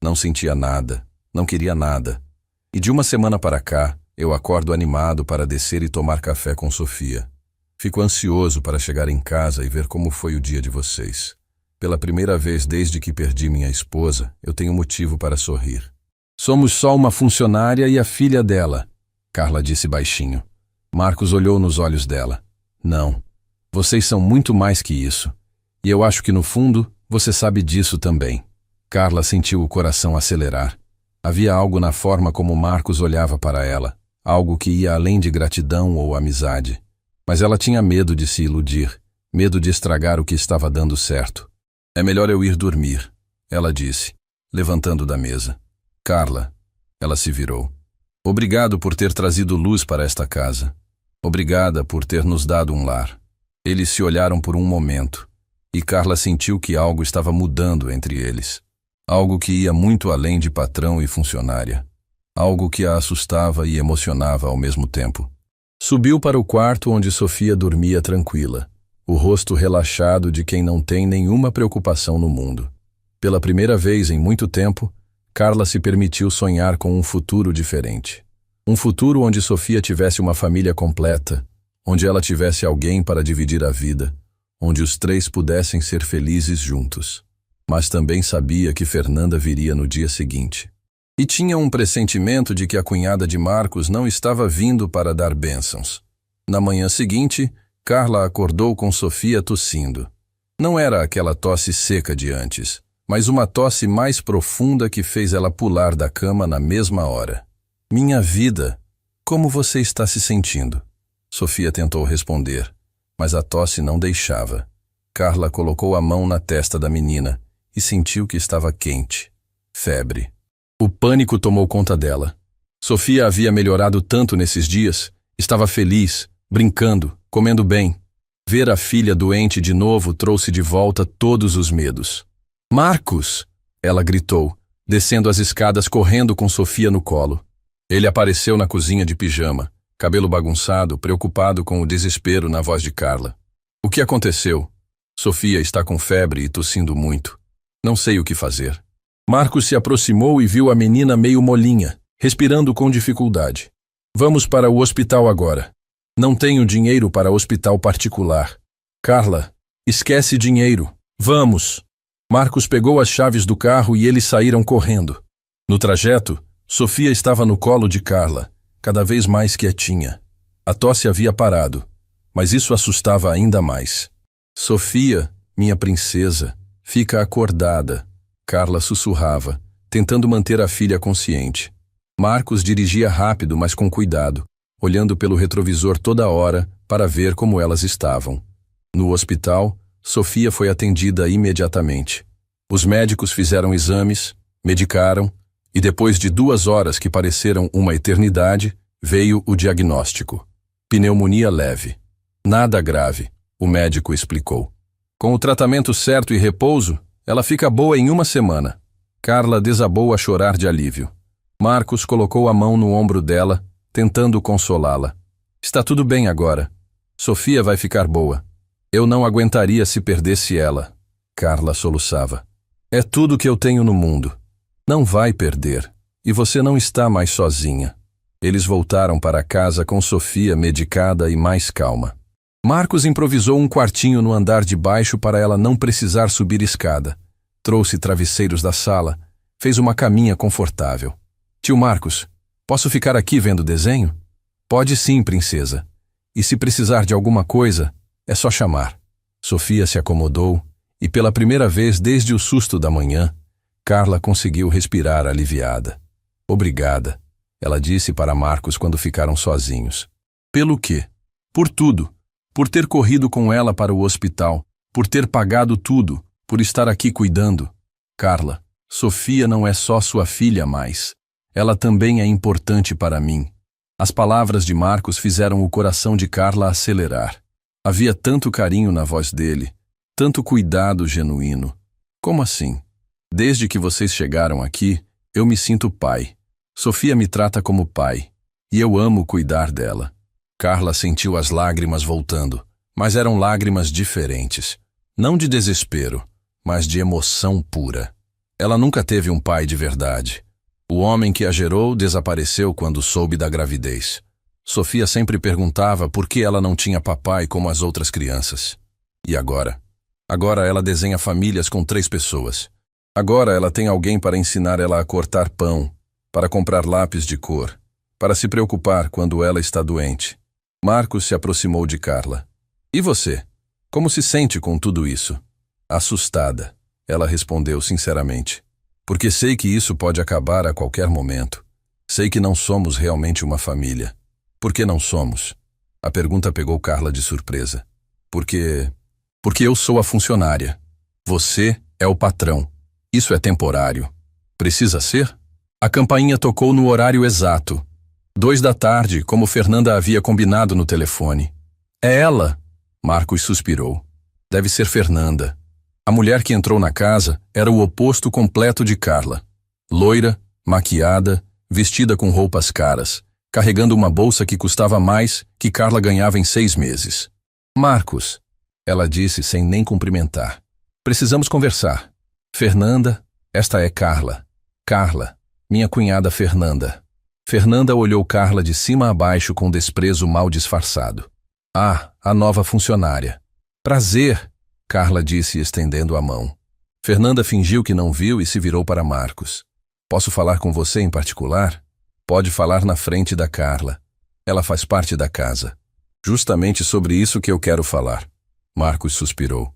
Não sentia nada, não queria nada. E de uma semana para cá, eu acordo animado para descer e tomar café com Sofia. Fico ansioso para chegar em casa e ver como foi o dia de vocês. Pela primeira vez desde que perdi minha esposa, eu tenho motivo para sorrir. Somos só uma funcionária e a filha dela, Carla disse baixinho. Marcos olhou nos olhos dela. Não, vocês são muito mais que isso. E eu acho que no fundo, você sabe disso também. Carla sentiu o coração acelerar. Havia algo na forma como Marcos olhava para ela, algo que ia além de gratidão ou amizade. Mas ela tinha medo de se iludir, medo de estragar o que estava dando certo. É melhor eu ir dormir, ela disse, levantando da mesa. Carla, ela se virou. Obrigado por ter trazido luz para esta casa. Obrigada por ter nos dado um lar. Eles se olharam por um momento. E Carla sentiu que algo estava mudando entre eles. Algo que ia muito além de patrão e funcionária. Algo que a assustava e emocionava ao mesmo tempo. Subiu para o quarto onde Sofia dormia tranquila, o rosto relaxado de quem não tem nenhuma preocupação no mundo. Pela primeira vez em muito tempo, Carla se permitiu sonhar com um futuro diferente. Um futuro onde Sofia tivesse uma família completa, onde ela tivesse alguém para dividir a vida, onde os 3 pudessem ser felizes juntos. Mas também sabia que Fernanda viria no dia seguinte. E tinha um pressentimento de que a cunhada de Marcos não estava vindo para dar bênçãos. Na manhã seguinte, Carla acordou com Sofia tossindo. Não era aquela tosse seca de antes, mas uma tosse mais profunda que fez ela pular da cama na mesma hora. Minha vida, como você está se sentindo? Sofia tentou responder, mas a tosse não deixava. Carla colocou a mão na testa da menina e sentiu que estava quente. Febre. O pânico tomou conta dela. Sofia havia melhorado tanto nesses dias. Estava feliz, brincando, comendo bem. Ver a filha doente de novo trouxe de volta todos os medos. Marcos! Ela gritou, descendo as escadas correndo com Sofia no colo. Ele apareceu na cozinha de pijama, cabelo bagunçado, preocupado com o desespero na voz de Carla. O que aconteceu? Sofia está com febre e tossindo muito. Não sei o que fazer. Marcos se aproximou e viu a menina meio molinha, respirando com dificuldade. Vamos para o hospital agora. Não tenho dinheiro para hospital particular. Carla, esquece dinheiro. Vamos. Marcos pegou as chaves do carro e eles saíram correndo. No trajeto, Sofia estava no colo de Carla, cada vez mais quietinha. A tosse havia parado, mas isso assustava ainda mais. Sofia, minha princesa, fica acordada. Carla sussurrava, tentando manter a filha consciente. Marcos dirigia rápido, mas com cuidado, olhando pelo retrovisor toda hora para ver como elas estavam. No hospital, Sofia foi atendida imediatamente. Os médicos fizeram exames, medicaram, e depois de 2 horas que pareceram uma eternidade, veio o diagnóstico. Pneumonia leve. Nada grave, o médico explicou. Com o tratamento certo e repouso, ela fica boa em 1 semana. Carla desabou a chorar de alívio. Marcos colocou a mão no ombro dela, tentando consolá-la. Está tudo bem agora. Sofia vai ficar boa. Eu não aguentaria se perdesse ela. Carla soluçava. É tudo que eu tenho no mundo. Não vai perder. E você não está mais sozinha. Eles voltaram para casa com Sofia medicada e mais calma. Marcos improvisou um quartinho no andar de baixo para ela não precisar subir escada. Trouxe travesseiros da sala, fez uma caminha confortável. Tio Marcos, posso ficar aqui vendo desenho? Pode sim, princesa. E se precisar de alguma coisa, é só chamar. Sofia se acomodou e pela primeira vez desde o susto da manhã, Carla conseguiu respirar aliviada. Obrigada, ela disse para Marcos quando ficaram sozinhos. Pelo quê? Por tudo. Por ter corrido com ela para o hospital, por ter pagado tudo, por estar aqui cuidando. Carla, Sofia não é só sua filha mais. Ela também é importante para mim. As palavras de Marcos fizeram o coração de Carla acelerar. Havia tanto carinho na voz dele, tanto cuidado genuíno. Como assim? Desde que vocês chegaram aqui, eu me sinto pai. Sofia me trata como pai, e eu amo cuidar dela. Carla sentiu as lágrimas voltando, mas eram lágrimas diferentes. Não de desespero, mas de emoção pura. Ela nunca teve um pai de verdade. O homem que a gerou desapareceu quando soube da gravidez. Sofia sempre perguntava por que ela não tinha papai como as outras crianças. E agora? Agora ela desenha famílias com 3 pessoas. Agora ela tem alguém para ensinar ela a cortar pão, para comprar lápis de cor, para se preocupar quando ela está doente. Marcos se aproximou de Carla. E você? Como se sente com tudo isso? Assustada, ela respondeu sinceramente. Porque sei que isso pode acabar a qualquer momento. Sei que não somos realmente uma família. Por que não somos? A pergunta pegou Carla de surpresa. Porque eu sou a funcionária. Você é o patrão. Isso é temporário. Precisa ser? A campainha tocou no horário exato. 2 da tarde, como Fernanda havia combinado no telefone. É ela, Marcos suspirou. Deve ser Fernanda. A mulher que entrou na casa era o oposto completo de Carla. Loira, maquiada, vestida com roupas caras, carregando uma bolsa que custava mais que Carla ganhava em 6 meses. Marcos, ela disse sem nem cumprimentar. Precisamos conversar. Fernanda, esta é Carla. Carla, minha cunhada Fernanda. Fernanda olhou Carla de cima a baixo com desprezo mal disfarçado. Ah, a nova funcionária. Prazer, Carla disse estendendo a mão. Fernanda fingiu que não viu e se virou para Marcos. Posso falar com você em particular? Pode falar na frente da Carla. Ela faz parte da casa. Justamente sobre isso que eu quero falar. Marcos suspirou.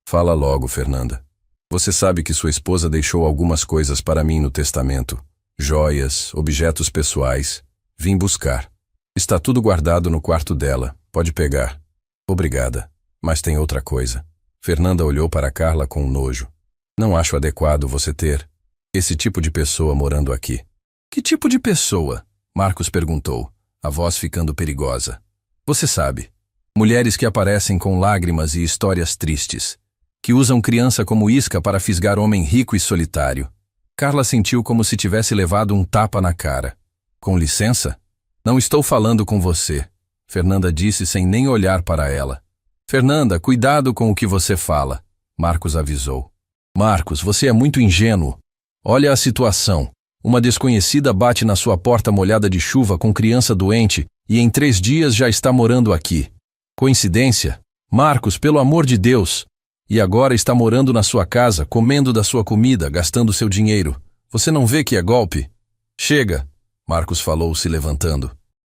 Fala logo, Fernanda. Você sabe que sua esposa deixou algumas coisas para mim no testamento. Joias, objetos pessoais. Vim buscar. Está tudo guardado no quarto dela. Pode pegar. Obrigada. Mas tem outra coisa. Fernanda olhou para Carla com nojo. Não acho adequado você ter esse tipo de pessoa morando aqui. Que tipo de pessoa? Marcos perguntou, a voz ficando perigosa. Você sabe. Mulheres que aparecem com lágrimas e histórias tristes. Que usam criança como isca para fisgar homem rico e solitário. Carla sentiu como se tivesse levado um tapa na cara. Com licença? Não estou falando com você, Fernanda disse sem nem olhar para ela. Fernanda, cuidado com o que você fala, Marcos avisou. Marcos, você é muito ingênuo. Olha a situação. Uma desconhecida bate na sua porta molhada de chuva com criança doente e em 3 dias já está morando aqui. Coincidência? Marcos, pelo amor de Deus! E agora está morando na sua casa, comendo da sua comida, gastando seu dinheiro. Você não vê que é golpe? Chega, Marcos falou, se levantando.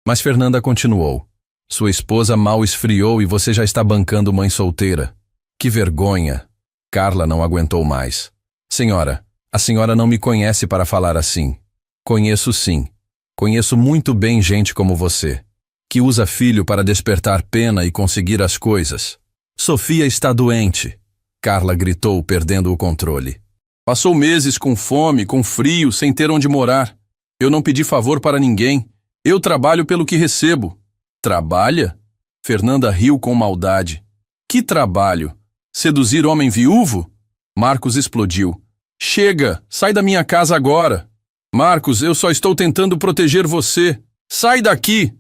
Mas Fernanda continuou. Sua esposa mal esfriou e você já está bancando mãe solteira. Que vergonha! Carla não aguentou mais. Senhora, a senhora não me conhece para falar assim. Conheço sim. Conheço muito bem gente como você, que usa filho para despertar pena e conseguir as coisas. Sofia está doente. Carla gritou, perdendo o controle. Passou meses com fome, com frio, sem ter onde morar. Eu não pedi favor para ninguém. Eu trabalho pelo que recebo. Trabalha? Fernanda riu com maldade. Que trabalho? Seduzir homem viúvo? Marcos explodiu. Chega, sai da minha casa agora. Marcos, eu só estou tentando proteger você. Sai daqui!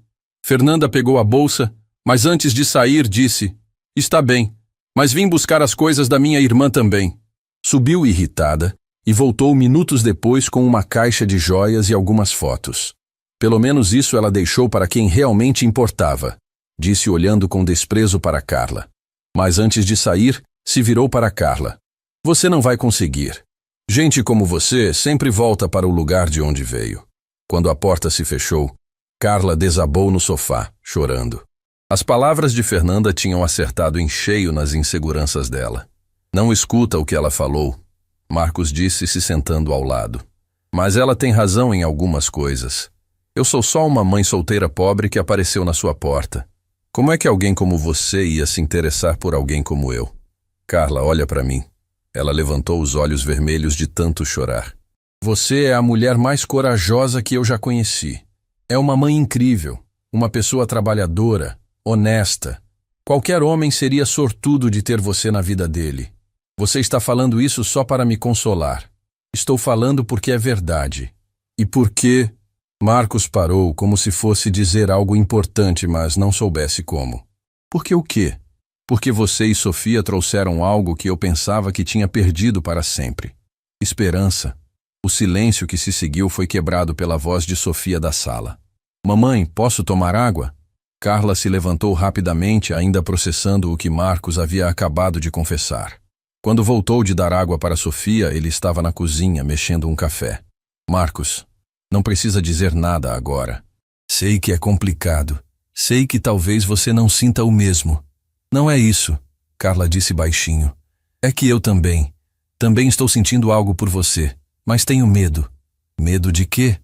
Fernanda pegou a bolsa, mas antes de sair disse: Está bem, mas vim buscar as coisas da minha irmã também. Subiu irritada e voltou minutos depois com uma caixa de joias e algumas fotos. Pelo menos isso ela deixou para quem realmente importava, disse olhando com desprezo para Carla. Mas antes de sair, se virou para Carla. Você não vai conseguir. Gente como você sempre volta para o lugar de onde veio. Quando a porta se fechou, Carla desabou no sofá, chorando. As palavras de Fernanda tinham acertado em cheio nas inseguranças dela. Não escuta o que ela falou, Marcos disse se sentando ao lado. Mas ela tem razão em algumas coisas. Eu sou só uma mãe solteira pobre que apareceu na sua porta. Como é que alguém como você ia se interessar por alguém como eu? Carla, olha para mim. Ela levantou os olhos vermelhos de tanto chorar. Você é a mulher mais corajosa que eu já conheci. É uma mãe incrível, uma pessoa trabalhadora, honesta. Qualquer homem seria sortudo de ter você na vida dele. Você está falando isso só para me consolar. Estou falando porque é verdade. E porque... Marcos parou como se fosse dizer algo importante, mas não soubesse como. Porque o quê? Porque você e Sofia trouxeram algo que eu pensava que tinha perdido para sempre. Esperança. O silêncio que se seguiu foi quebrado pela voz de Sofia da sala. Mamãe, posso tomar água? Carla se levantou rapidamente, ainda processando o que Marcos havia acabado de confessar. Quando voltou de dar água para Sofia, ele estava na cozinha, mexendo um café. Marcos, não precisa dizer nada agora. Sei que é complicado. Sei que talvez você não sinta o mesmo. Não é isso, Carla disse baixinho. É que eu também estou sentindo algo por você, mas tenho medo. Medo de quê?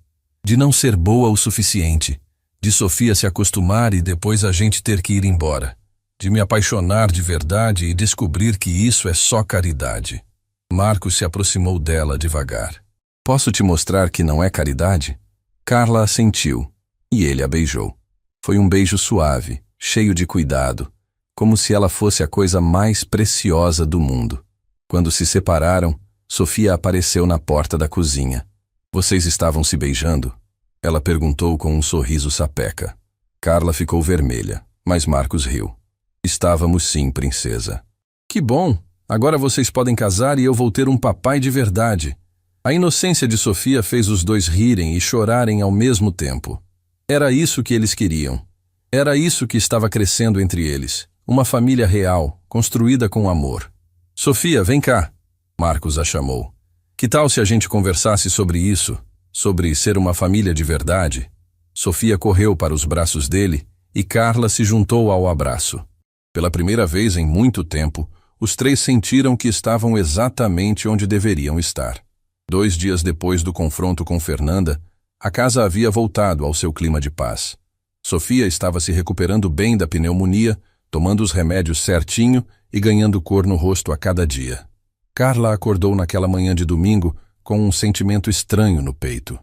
De não ser boa o suficiente. De Sofia se acostumar e depois a gente ter que ir embora. De me apaixonar de verdade e descobrir que isso é só caridade. Marcos se aproximou dela devagar. Posso te mostrar que não é caridade? Carla assentiu, e ele a beijou. Foi um beijo suave, cheio de cuidado, como se ela fosse a coisa mais preciosa do mundo. Quando se separaram, Sofia apareceu na porta da cozinha. Vocês estavam se beijando? Ela perguntou com um sorriso sapeca. Carla ficou vermelha, mas Marcos riu. Estávamos sim, princesa. Que bom! Agora vocês podem casar e eu vou ter um papai de verdade. A inocência de Sofia fez os dois rirem e chorarem ao mesmo tempo. Era isso que eles queriam. Era isso que estava crescendo entre eles. Uma família real, construída com amor. Sofia, vem cá, Marcos a chamou. Que tal se a gente conversasse sobre isso? Sobre ser uma família de verdade? Sofia correu para os braços dele e Carla se juntou ao abraço. Pela primeira vez em muito tempo, os três sentiram que estavam exatamente onde deveriam estar. 2 dias depois do confronto com Fernanda, a casa havia voltado ao seu clima de paz. Sofia estava se recuperando bem da pneumonia, tomando os remédios certinho e ganhando cor no rosto a cada dia. Carla acordou naquela manhã de domingo com um sentimento estranho no peito.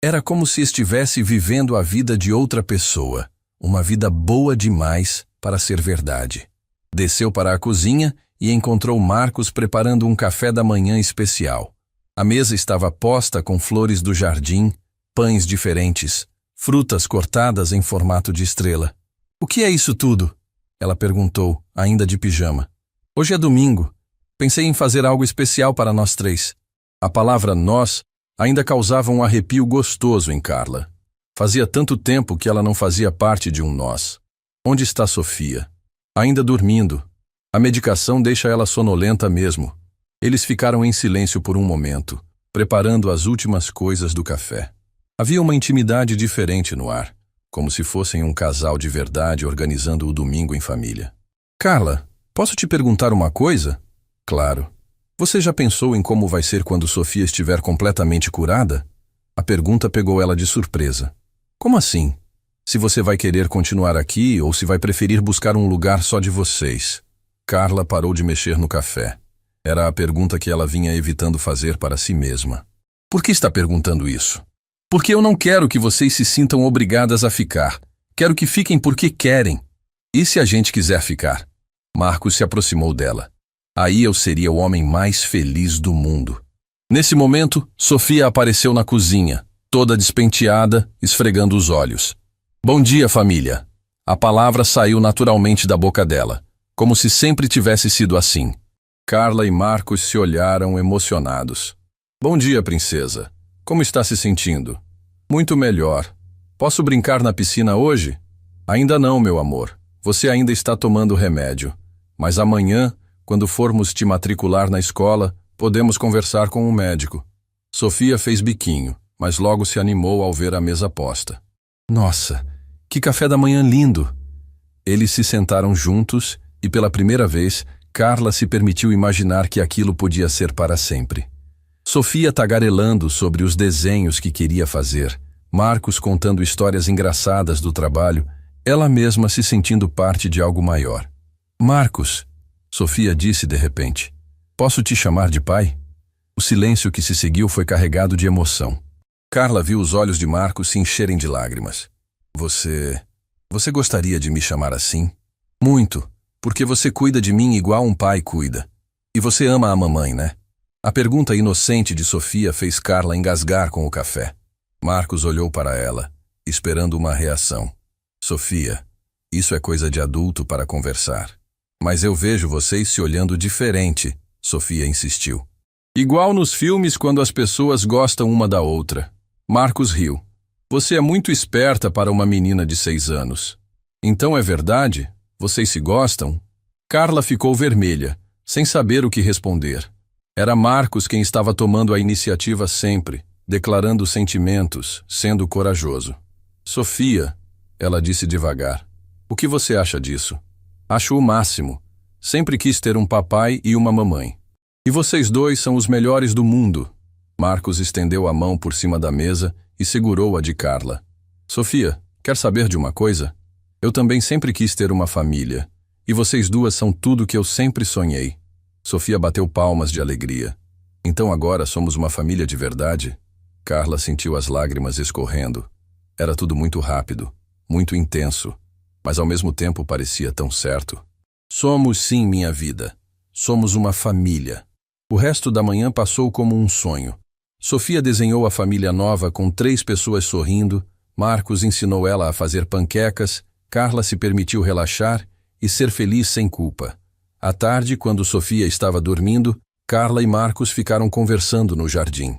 Era como se estivesse vivendo a vida de outra pessoa, uma vida boa demais para ser verdade. Desceu para a cozinha e encontrou Marcos preparando um café da manhã especial. A mesa estava posta com flores do jardim, pães diferentes, frutas cortadas em formato de estrela. O que é isso tudo? Ela perguntou, ainda de pijama. Hoje é domingo. Pensei em fazer algo especial para nós três. A palavra nós ainda causava um arrepio gostoso em Carla. Fazia tanto tempo que ela não fazia parte de um nós. Onde está Sofia? Ainda dormindo. A medicação deixa ela sonolenta mesmo. Eles ficaram em silêncio por um momento, preparando as últimas coisas do café. Havia uma intimidade diferente no ar, como se fossem um casal de verdade organizando o domingo em família. Carla, posso te perguntar uma coisa? Claro. Você já pensou em como vai ser quando Sofia estiver completamente curada? A pergunta pegou ela de surpresa. Como assim? Se você vai querer continuar aqui ou se vai preferir buscar um lugar só de vocês? Carla parou de mexer no café. Era a pergunta que ela vinha evitando fazer para si mesma. Por que está perguntando isso? Porque eu não quero que vocês se sintam obrigadas a ficar. Quero que fiquem porque querem. E se a gente quiser ficar? Marcos se aproximou dela. Aí eu seria o homem mais feliz do mundo. Nesse momento, Sofia apareceu na cozinha, toda despenteada, esfregando os olhos. Bom dia, família. A palavra saiu naturalmente da boca dela, como se sempre tivesse sido assim. Carla e Marcos se olharam emocionados. Bom dia, princesa. Como está se sentindo? Muito melhor. Posso brincar na piscina hoje? Ainda não, meu amor. Você ainda está tomando remédio. Mas amanhã, quando formos te matricular na escola, podemos conversar com o médico. Sofia fez biquinho, mas logo se animou ao ver a mesa posta. Nossa, que café da manhã lindo! Eles se sentaram juntos e, pela primeira vez, Carla se permitiu imaginar que aquilo podia ser para sempre. Sofia tagarelando sobre os desenhos que queria fazer, Marcos contando histórias engraçadas do trabalho, ela mesma se sentindo parte de algo maior. Marcos, Sofia disse de repente, posso te chamar de pai? O silêncio que se seguiu foi carregado de emoção. Carla viu os olhos de Marcos se encherem de lágrimas. Você gostaria de me chamar assim? Muito, porque você cuida de mim igual um pai cuida. E você ama a mamãe, né? A pergunta inocente de Sofia fez Carla engasgar com o café. Marcos olhou para ela, esperando uma reação. Sofia, isso é coisa de adulto para conversar. Mas eu vejo vocês se olhando diferente, Sofia insistiu. Igual nos filmes quando as pessoas gostam uma da outra. Marcos riu. Você é muito esperta para uma menina de 6 anos. Então é verdade? Vocês se gostam? Carla ficou vermelha, sem saber o que responder. Era Marcos quem estava tomando a iniciativa sempre, declarando sentimentos, sendo corajoso. Sofia, ela disse devagar, o que você acha disso? Acho o máximo. Sempre quis ter um papai e uma mamãe. E vocês dois são os melhores do mundo. Marcos estendeu a mão por cima da mesa e segurou-a de Carla. Sofia, quer saber de uma coisa? Eu também sempre quis ter uma família. E vocês duas são tudo que eu sempre sonhei. Sofia bateu palmas de alegria. Então agora somos uma família de verdade? Carla sentiu as lágrimas escorrendo. Era tudo muito rápido, muito intenso, mas ao mesmo tempo parecia tão certo. Somos sim, minha vida. Somos uma família. O resto da manhã passou como um sonho. Sofia desenhou a família nova com 3 pessoas sorrindo, Marcos ensinou ela a fazer panquecas, Carla se permitiu relaxar e ser feliz sem culpa. À tarde, quando Sofia estava dormindo, Carla e Marcos ficaram conversando no jardim.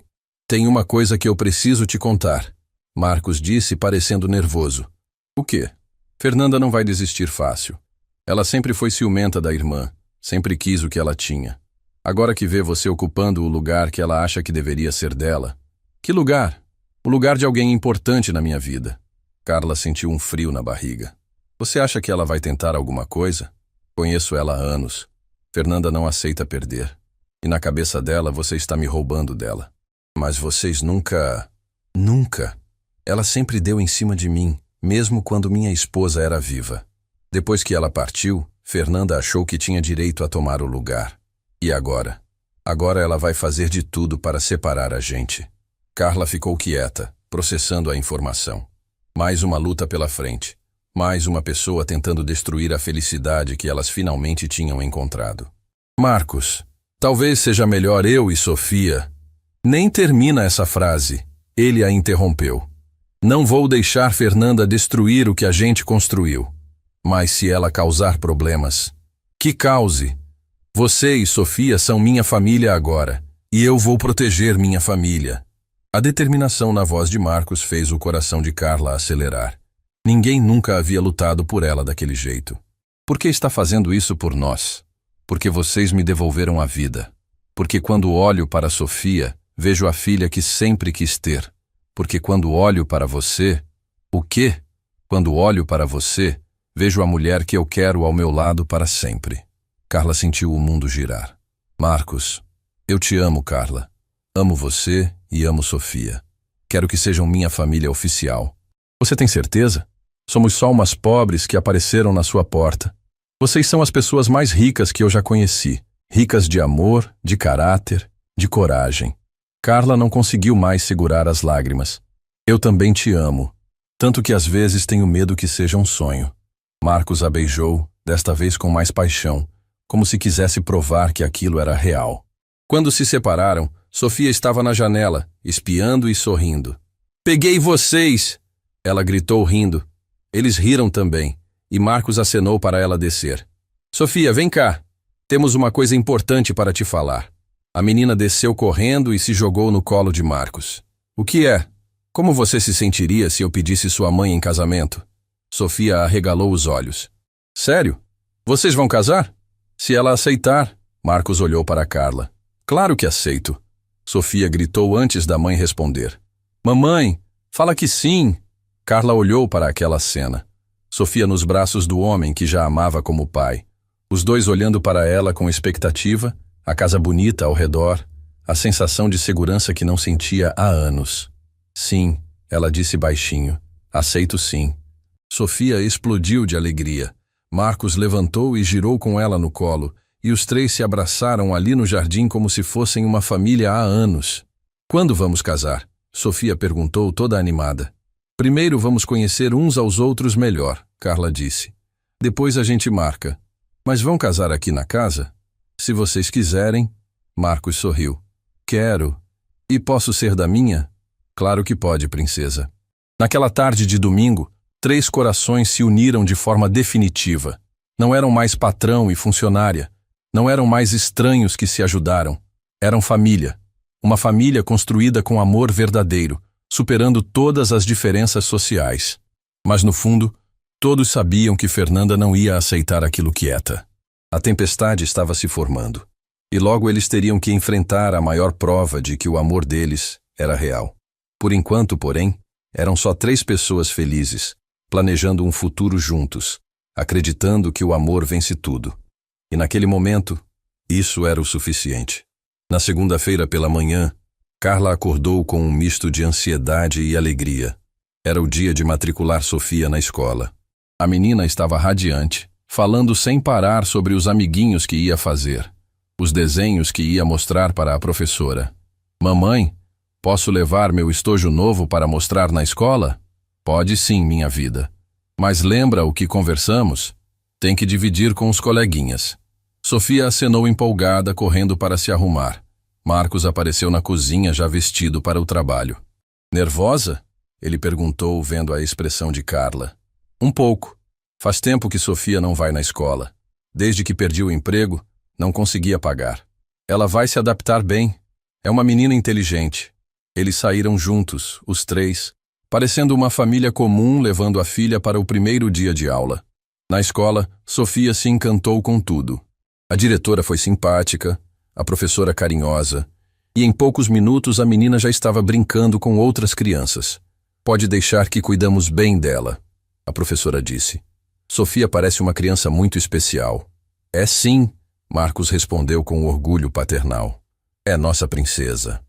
Tem uma coisa que eu preciso te contar, Marcos disse, parecendo nervoso. O quê? Fernanda não vai desistir fácil. Ela sempre foi ciumenta da irmã, sempre quis o que ela tinha. Agora que vê você ocupando o lugar que ela acha que deveria ser dela. Que lugar? O lugar de alguém importante na minha vida. Carla sentiu um frio na barriga. Você acha que ela vai tentar alguma coisa? Conheço ela há anos. Fernanda não aceita perder. E na cabeça dela você está me roubando dela. Mas vocês nunca... Nunca. Ela sempre deu em cima de mim, mesmo quando minha esposa era viva. Depois que ela partiu, Fernanda achou que tinha direito a tomar o lugar. E agora? Agora ela vai fazer de tudo para separar a gente. Carla ficou quieta, processando a informação. Mais uma luta pela frente. Mais uma pessoa tentando destruir a felicidade que elas finalmente tinham encontrado. Marcos, talvez seja melhor eu e Sofia... Nem termina essa frase. Ele a interrompeu. Não vou deixar Fernanda destruir o que a gente construiu. Mas se ela causar problemas... Que cause! Você e Sofia são minha família agora, e eu vou proteger minha família. A determinação na voz de Marcos fez o coração de Carla acelerar. Ninguém nunca havia lutado por ela daquele jeito. Por que está fazendo isso por nós? Porque vocês me devolveram a vida. Porque quando olho para Sofia, vejo a filha que sempre quis ter. Porque quando olho para você... O quê? Quando olho para você, vejo a mulher que eu quero ao meu lado para sempre. Carla sentiu o mundo girar. Marcos, eu te amo, Carla. Amo você e amo Sofia. Quero que sejam minha família oficial. Você tem certeza? Somos só umas pobres que apareceram na sua porta. Vocês são as pessoas mais ricas que eu já conheci. ricas de amor, de caráter, de coragem. Carla não conseguiu mais segurar as lágrimas. Eu também te amo, tanto que às vezes tenho medo que seja um sonho. Marcos a beijou, desta vez com mais paixão, como se quisesse provar que aquilo era real. Quando se separaram, Sofia estava na janela, espiando e sorrindo. Peguei vocês! Ela gritou rindo. Eles riram também, e Marcos acenou para ela descer. Sofia, vem cá. Temos uma coisa importante para te falar. A menina desceu correndo e se jogou no colo de Marcos. O que é? Como você se sentiria se eu pedisse sua mãe em casamento? Sofia arregalou os olhos. Sério? Vocês vão casar? Se ela aceitar. Marcos olhou para Carla. Claro que aceito. Sofia gritou antes da mãe responder. Mamãe, fala que sim. Carla olhou para aquela cena. Sofia nos braços do homem que já amava como pai. Os dois olhando para ela com expectativa, a casa bonita ao redor, a sensação de segurança que não sentia há anos. Sim, ela disse baixinho. Aceito sim. Sofia explodiu de alegria. Marcos levantou e girou com ela no colo, e os três se abraçaram ali no jardim como se fossem uma família há anos. Quando vamos casar? Sofia perguntou toda animada. Primeiro vamos conhecer uns aos outros melhor, Carla disse. Depois a gente marca. Mas vão casar aqui na casa? Se vocês quiserem. Marcos sorriu. Quero. E posso ser da minha? Claro que pode, princesa. Naquela tarde de domingo, 3 corações se uniram de forma definitiva. Não eram mais patrão e funcionária. Não eram mais estranhos que se ajudaram. Eram família. Uma família construída com amor verdadeiro, superando todas as diferenças sociais. Mas no fundo, todos sabiam que Fernanda não ia aceitar aquilo quieta. A tempestade estava se formando. E logo eles teriam que enfrentar a maior prova de que o amor deles era real. Por enquanto, porém, eram só 3 pessoas felizes, planejando um futuro juntos, acreditando que o amor vence tudo. E naquele momento, isso era o suficiente. Na segunda-feira pela manhã, Carla acordou com um misto de ansiedade e alegria. Era o dia de matricular Sofia na escola. A menina estava radiante, falando sem parar sobre os amiguinhos que ia fazer, os desenhos que ia mostrar para a professora. Mamãe, posso levar meu estojo novo para mostrar na escola? Pode sim, minha vida. Mas lembra o que conversamos? Tem que dividir com os coleguinhas. Sofia acenou empolgada, correndo para se arrumar. Marcos apareceu na cozinha já vestido para o trabalho. Nervosa? Ele perguntou, vendo a expressão de Carla. Um pouco. Faz tempo que Sofia não vai na escola. Desde que perdi o emprego, não conseguia pagar. Ela vai se adaptar bem. É uma menina inteligente. Eles saíram juntos, os 3, parecendo uma família comum levando a filha para o primeiro dia de aula. Na escola, Sofia se encantou com tudo. A diretora foi simpática, a professora carinhosa, e em poucos minutos a menina já estava brincando com outras crianças. Pode deixar que cuidamos bem dela, a professora disse. Sofia parece uma criança muito especial. É sim, Marcos respondeu com orgulho paternal. É nossa princesa.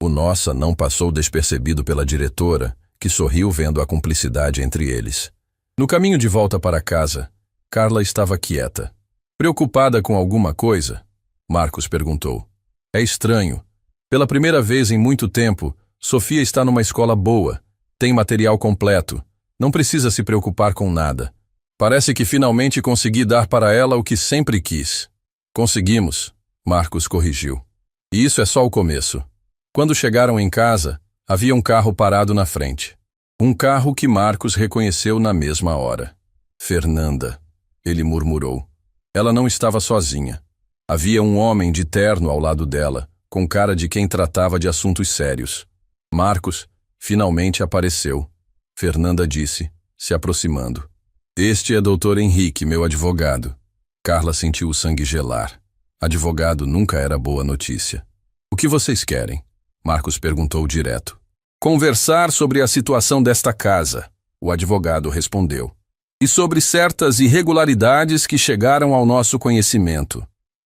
O nossa não passou despercebido pela diretora, que sorriu vendo a cumplicidade entre eles. No caminho de volta para casa, Carla estava quieta. Preocupada com alguma coisa? Marcos perguntou. É estranho. Pela primeira vez em muito tempo, Sofia está numa escola boa, tem material completo, não precisa se preocupar com nada. Parece que finalmente consegui dar para ela o que sempre quis. Conseguimos, Marcos corrigiu. E isso é só o começo. Quando chegaram em casa, havia um carro parado na frente. Um carro que Marcos reconheceu na mesma hora. Fernanda, ele murmurou. Ela não estava sozinha. Havia um homem de terno ao lado dela, com cara de quem tratava de assuntos sérios. Marcos finalmente apareceu. Fernanda disse, se aproximando. Este é Dr. Henrique, meu advogado. Carla sentiu o sangue gelar. Advogado nunca era boa notícia. O que vocês querem? Marcos perguntou direto. Conversar sobre a situação desta casa, o advogado respondeu. E sobre certas irregularidades que chegaram ao nosso conhecimento.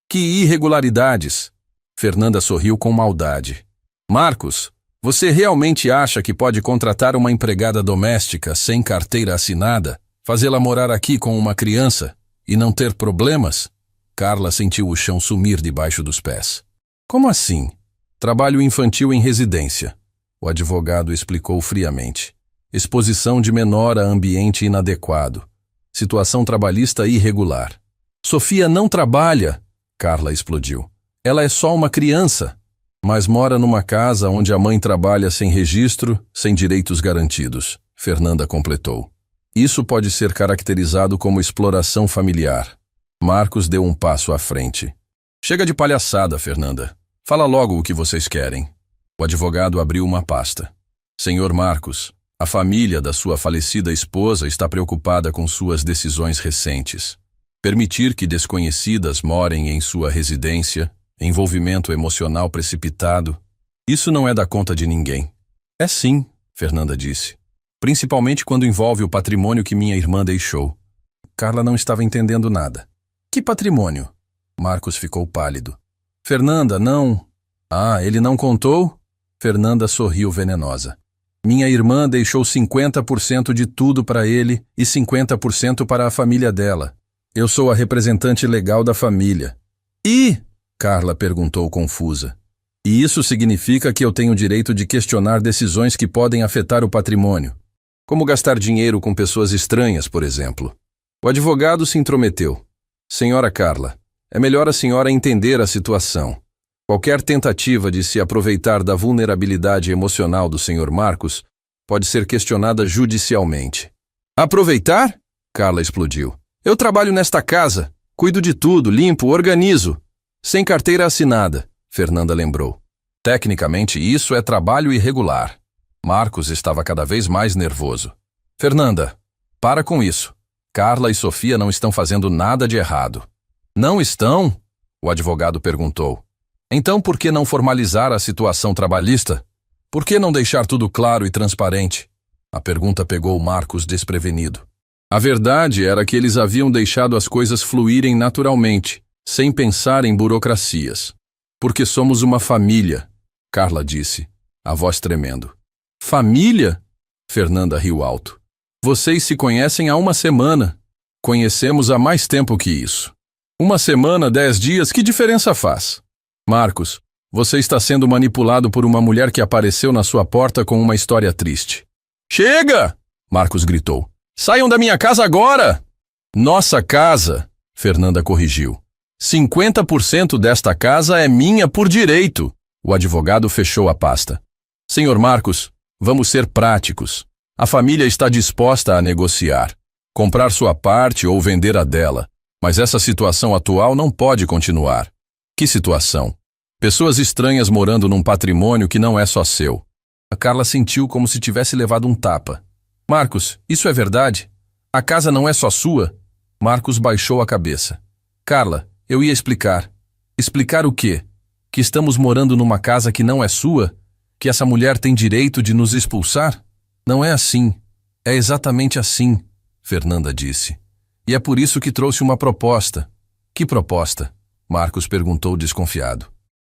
Que irregularidades? Fernanda sorriu com maldade. Marcos, você realmente acha que pode contratar uma empregada doméstica sem carteira assinada, fazê-la morar aqui com uma criança e não ter problemas? Carla sentiu o chão sumir debaixo dos pés. Como assim? Trabalho infantil em residência. O advogado explicou friamente. Exposição de menor a ambiente inadequado. Situação trabalhista irregular. Sofia não trabalha, Carla explodiu. Ela é só uma criança, mas mora numa casa onde a mãe trabalha sem registro, sem direitos garantidos, Fernanda completou. Isso pode ser caracterizado como exploração familiar. Marcos deu um passo à frente. Chega de palhaçada, Fernanda. Fala logo o que vocês querem. O advogado abriu uma pasta. Senhor Marcos, a família da sua falecida esposa está preocupada com suas decisões recentes. Permitir que desconhecidas morem em sua residência, envolvimento emocional precipitado, isso não é da conta de ninguém. É sim, Fernanda disse. Principalmente quando envolve o patrimônio que minha irmã deixou. Carla não estava entendendo nada. Que patrimônio? Marcos ficou pálido. Fernanda, não... Ah, ele não contou? Fernanda sorriu venenosa. Minha irmã deixou 50% de tudo para ele e 50% para a família dela. Eu sou a representante legal da família. E? Carla perguntou confusa. E isso significa que eu tenho o direito de questionar decisões que podem afetar o patrimônio. Como gastar dinheiro com pessoas estranhas, por exemplo. O advogado se intrometeu. Senhora Carla, é melhor a senhora entender a situação. Qualquer tentativa de se aproveitar da vulnerabilidade emocional do Sr. Marcos pode ser questionada judicialmente. Aproveitar? Carla explodiu. Eu trabalho nesta casa, cuido de tudo, limpo, organizo. Sem carteira assinada, Fernanda lembrou. Tecnicamente, isso é trabalho irregular. Marcos estava cada vez mais nervoso. Fernanda, para com isso. Carla e Sofia não estão fazendo nada de errado. Não estão? O advogado perguntou. Então por que não formalizar a situação trabalhista? Por que não deixar tudo claro e transparente? A pergunta pegou Marcos desprevenido. A verdade era que eles haviam deixado as coisas fluírem naturalmente, sem pensar em burocracias. Porque somos uma família, Carla disse, a voz tremendo. Família? Fernanda riu alto. Vocês se conhecem há uma semana. Conhecemos há mais tempo que isso. Uma semana, 10 dias, que diferença faz? Marcos, você está sendo manipulado por uma mulher que apareceu na sua porta com uma história triste. Chega! Marcos gritou. Saiam da minha casa agora! Nossa casa, Fernanda corrigiu. 50% desta casa é minha por direito. O advogado fechou a pasta. Senhor Marcos, vamos ser práticos. A família está disposta a negociar, comprar sua parte ou vender a dela, mas essa situação atual não pode continuar. Que situação? Pessoas estranhas morando num patrimônio que não é só seu. A Carla sentiu como se tivesse levado um tapa. Marcos, isso é verdade? A casa não é só sua? Marcos baixou a cabeça. Carla, eu ia explicar. Explicar o quê? Que estamos morando numa casa que não é sua? Que essa mulher tem direito de nos expulsar? Não é assim. É exatamente assim, Fernanda disse. E é por isso que trouxe uma proposta. Que proposta? Marcos perguntou desconfiado.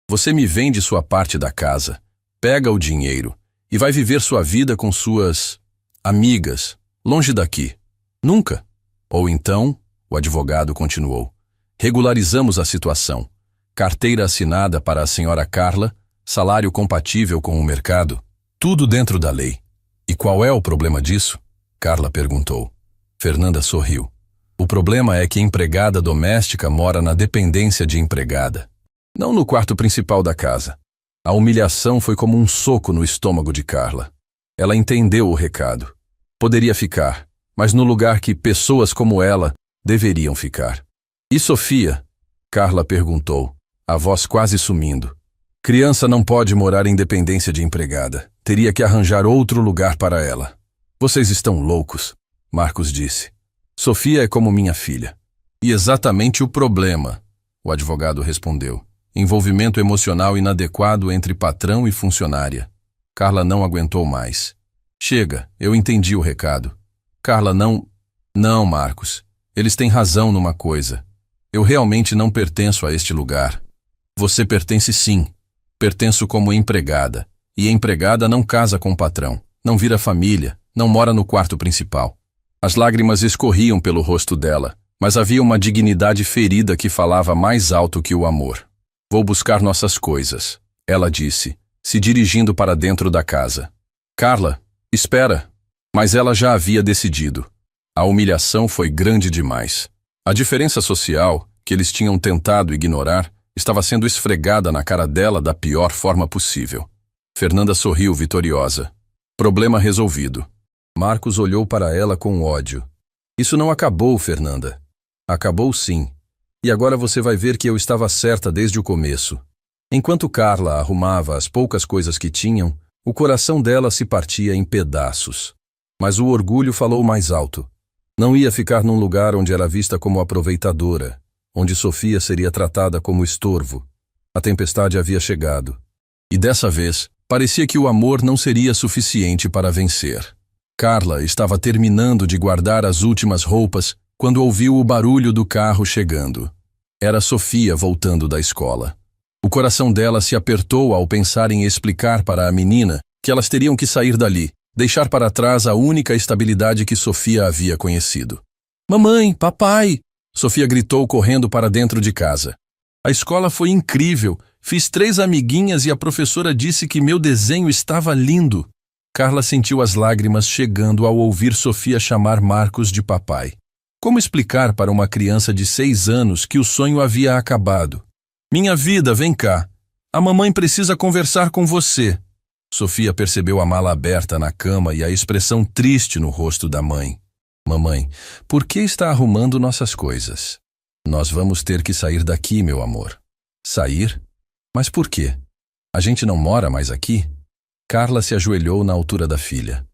Você me vende sua parte da casa, pega o dinheiro e vai viver sua vida com suas amigas, longe daqui. Nunca. Ou então, o advogado continuou, regularizamos a situação. Carteira assinada para a senhora Carla, salário compatível com o mercado, tudo dentro da lei. E qual é o problema disso? Carla perguntou. Fernanda sorriu. O problema é que empregada doméstica mora na dependência de empregada, não no quarto principal da casa. A humilhação foi como um soco no estômago de Carla. Ela entendeu o recado. Poderia ficar, mas no lugar que pessoas como ela deveriam ficar. E Sofia? Carla perguntou, a voz quase sumindo. Criança não pode morar em dependência de empregada. Teria que arranjar outro lugar para ela. Vocês estão loucos, Marcos disse. Sofia é como minha filha. E exatamente o problema, o advogado respondeu. Envolvimento emocional inadequado entre patrão e funcionária. Carla não aguentou mais. Chega, eu entendi o recado. Carla, não... Não, Marcos. Eles têm razão numa coisa. Eu realmente não pertenço a este lugar. Você pertence sim. Pertenço como empregada. E empregada não casa com o patrão. Não vira família. Não mora no quarto principal. As lágrimas escorriam pelo rosto dela, mas havia uma dignidade ferida que falava mais alto que o amor. Vou buscar nossas coisas, ela disse, se dirigindo para dentro da casa. Carla, espera. Mas ela já havia decidido. A humilhação foi grande demais. A diferença social, que eles tinham tentado ignorar, estava sendo esfregada na cara dela da pior forma possível. Fernanda sorriu vitoriosa. Problema resolvido. Marcos olhou para ela com ódio. Isso não acabou, Fernanda. Acabou sim. E agora você vai ver que eu estava certa desde o começo. Enquanto Carla arrumava as poucas coisas que tinham, o coração dela se partia em pedaços. Mas o orgulho falou mais alto. Não ia ficar num lugar onde era vista como aproveitadora, onde Sofia seria tratada como estorvo. A tempestade havia chegado. E dessa vez, parecia que o amor não seria suficiente para vencer. Carla estava terminando de guardar as últimas roupas quando ouviu o barulho do carro chegando. Era Sofia voltando da escola. O coração dela se apertou ao pensar em explicar para a menina que elas teriam que sair dali, deixar para trás a única estabilidade que Sofia havia conhecido. Mamãe, papai! Sofia gritou correndo para dentro de casa. A escola foi incrível. Fiz 3 amiguinhas e a professora disse que meu desenho estava lindo. Carla sentiu as lágrimas chegando ao ouvir Sofia chamar Marcos de papai. Como explicar para uma criança de 6 anos que o sonho havia acabado? Minha vida, vem cá. A mamãe precisa conversar com você. Sofia percebeu a mala aberta na cama e a expressão triste no rosto da mãe. Mamãe, por que está arrumando nossas coisas? Nós vamos ter que sair daqui, meu amor. Sair? Mas por quê? A gente não mora mais aqui? Carla se ajoelhou na altura da filha.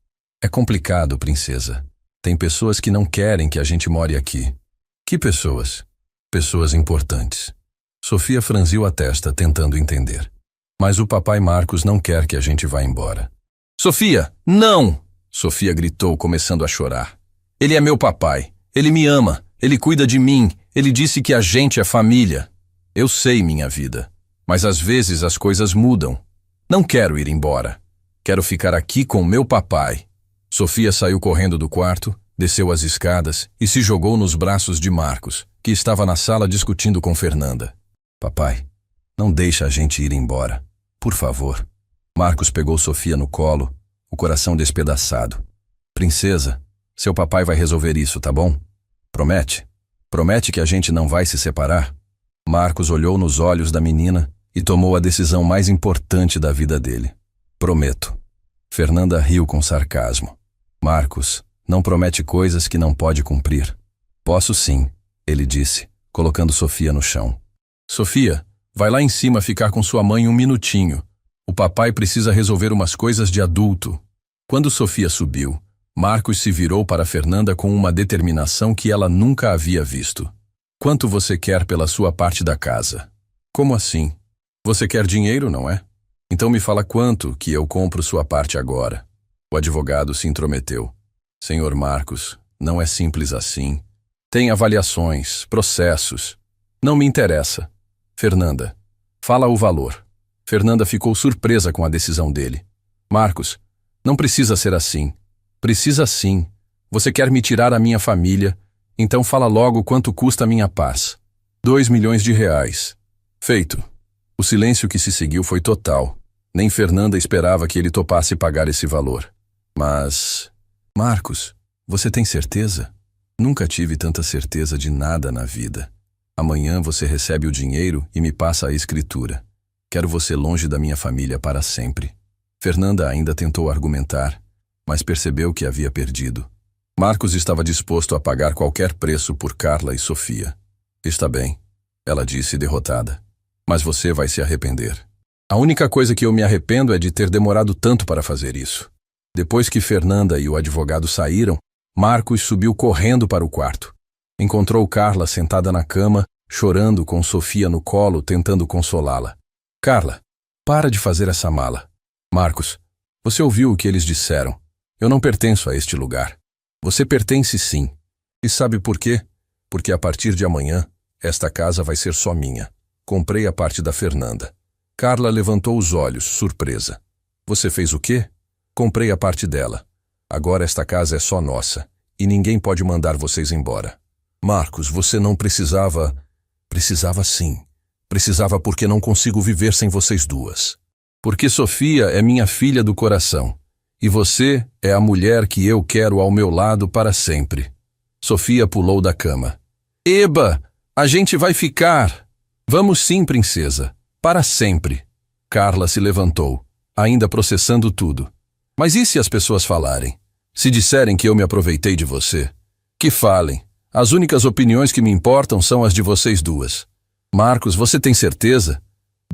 É complicado, princesa. Tem pessoas que não querem que a gente more aqui. Que pessoas? Pessoas importantes. Sofia franziu a testa, tentando entender. Mas o papai Marcos não quer que a gente vá embora. Sofia, não! Sofia gritou, começando a chorar. Ele é meu papai. Ele me ama. Ele cuida de mim. Ele disse que a gente é família. Eu sei, minha vida. Mas às vezes as coisas mudam. Não quero ir embora. Quero ficar aqui com meu papai. Sofia saiu correndo do quarto, desceu as escadas e se jogou nos braços de Marcos, que estava na sala discutindo com Fernanda. Papai, não deixa a gente ir embora. Por favor. Marcos pegou Sofia no colo, o coração despedaçado. Princesa, seu papai vai resolver isso, tá bom? Promete? Promete que a gente não vai se separar? Marcos olhou nos olhos da menina e tomou a decisão mais importante da vida dele. Prometo. Fernanda riu com sarcasmo. Marcos, não promete coisas que não pode cumprir. Posso sim, ele disse, colocando Sofia no chão. Sofia, vai lá em cima ficar com sua mãe um minutinho. O papai precisa resolver umas coisas de adulto. Quando Sofia subiu, Marcos se virou para Fernanda com uma determinação que ela nunca havia visto. Quanto você quer pela sua parte da casa? Como assim? Você quer dinheiro, não é? Então me fala quanto que eu compro sua parte agora. O advogado se intrometeu. Senhor Marcos, não é simples assim. Tem avaliações, processos. Não me interessa. Fernanda, fala o valor. Fernanda ficou surpresa com a decisão dele. Marcos, não precisa ser assim. Precisa sim. Você quer me tirar a minha família, então fala logo quanto custa a minha paz. 2 milhões de reais. Feito. O silêncio que se seguiu foi total. Nem Fernanda esperava que ele topasse pagar esse valor. Mas... Marcos, você tem certeza? Nunca tive tanta certeza de nada na vida. Amanhã você recebe o dinheiro e me passa a escritura. Quero você longe da minha família para sempre. Fernanda ainda tentou argumentar, mas percebeu que havia perdido. Marcos estava disposto a pagar qualquer preço por Carla e Sofia. Está bem, ela disse derrotada. Mas você vai se arrepender. A única coisa que eu me arrependo é de ter demorado tanto para fazer isso. Depois que Fernanda e o advogado saíram, Marcos subiu correndo para o quarto. Encontrou Carla sentada na cama, chorando com Sofia no colo, tentando consolá-la. Carla, para de fazer essa mala. Marcos, você ouviu o que eles disseram. Eu não pertenço a este lugar. Você pertence sim. E sabe por quê? Porque a partir de amanhã, esta casa vai ser só minha. Comprei a parte da Fernanda. Carla levantou os olhos, surpresa. Você fez o quê? Comprei a parte dela. Agora esta casa é só nossa, e ninguém pode mandar vocês embora. Marcos, você não precisava... Precisava sim. Precisava porque não consigo viver sem vocês duas. Porque Sofia é minha filha do coração. E você é a mulher que eu quero ao meu lado para sempre. Sofia pulou da cama. Eba, a gente vai ficar. Vamos sim, princesa. Para sempre. Carla se levantou, ainda processando tudo. Mas e se as pessoas falarem? Se disserem que eu me aproveitei de você? Que falem. As únicas opiniões que me importam são as de vocês duas. Marcos, você tem certeza?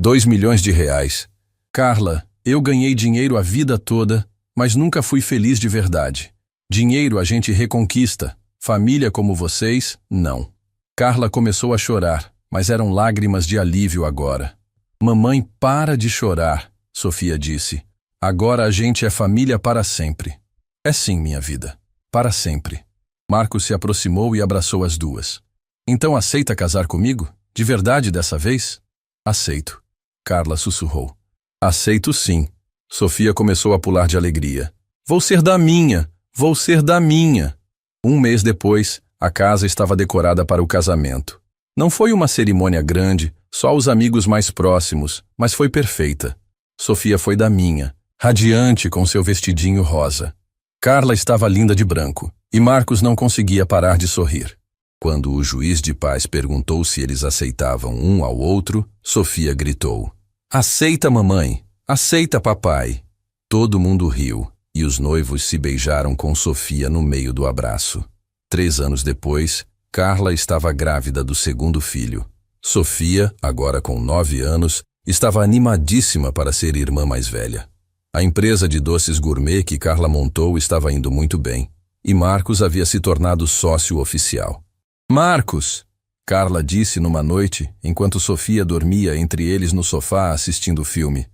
2 milhões de reais. Carla, eu ganhei dinheiro a vida toda, mas nunca fui feliz de verdade. Dinheiro a gente reconquista. Família como vocês, não. Carla começou a chorar, mas eram lágrimas de alívio agora. Mamãe, para de chorar, Sofia disse. Agora a gente é família para sempre. É sim, minha vida. Para sempre. Marcos se aproximou e abraçou as duas. Então aceita casar comigo? De verdade dessa vez? Aceito. Carla sussurrou. Aceito sim. Sofia começou a pular de alegria. Vou ser da minha! Vou ser da minha! 1 mês depois, a casa estava decorada para o casamento. Não foi uma cerimônia grande, só os amigos mais próximos, mas foi perfeita. Sofia foi da minha, radiante com seu vestidinho rosa. Carla estava linda de branco, e Marcos não conseguia parar de sorrir. Quando o juiz de paz perguntou se eles aceitavam um ao outro, Sofia gritou. Aceita, mamãe! Aceita, papai! Todo mundo riu, e os noivos se beijaram com Sofia no meio do abraço. 3 anos depois, Carla estava grávida do 2º filho. Sofia, agora com 9 anos, estava animadíssima para ser irmã mais velha. A empresa de doces gourmet que Carla montou estava indo muito bem, e Marcos havia se tornado sócio oficial. Marcos! Carla disse numa noite, enquanto Sofia dormia entre eles no sofá assistindo o filme.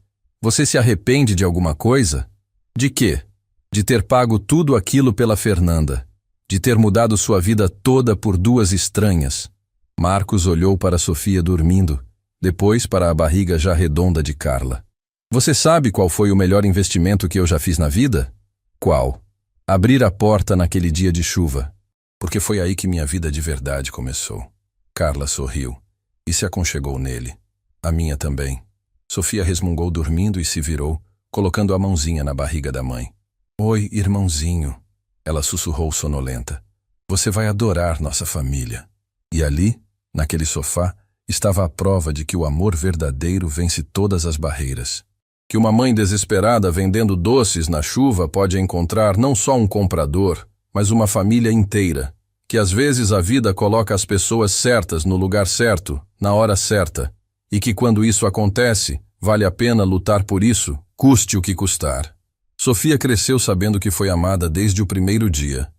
Você se arrepende de alguma coisa? De quê? De ter pago tudo aquilo pela Fernanda. De ter mudado sua vida toda por 2 estranhas. Marcos olhou para Sofia dormindo, depois para a barriga já redonda de Carla. Você sabe qual foi o melhor investimento que eu já fiz na vida? Qual? Abrir a porta naquele dia de chuva. Porque foi aí que minha vida de verdade começou. Carla sorriu e se aconchegou nele. A minha também. Sofia resmungou dormindo e se virou, colocando a mãozinha na barriga da mãe. Oi, irmãozinho. Ela sussurrou sonolenta. Você vai adorar nossa família. E ali, naquele sofá, estava a prova de que o amor verdadeiro vence todas as barreiras. Que uma mãe desesperada vendendo doces na chuva pode encontrar não só um comprador, mas uma família inteira. Que às vezes a vida coloca as pessoas certas no lugar certo, na hora certa. E que quando isso acontece, vale a pena lutar por isso, custe o que custar. Sofia cresceu sabendo que foi amada desde o primeiro dia.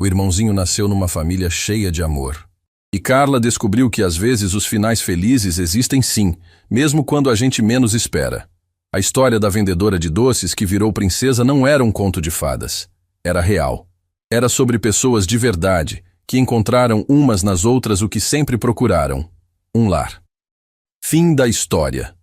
O irmãozinho nasceu numa família cheia de amor. E Carla descobriu que às vezes os finais felizes existem sim, mesmo quando a gente menos espera. A história da vendedora de doces que virou princesa não era um conto de fadas. Era real. Era sobre pessoas de verdade, que encontraram umas nas outras o que sempre procuraram. Um lar. Fim da história.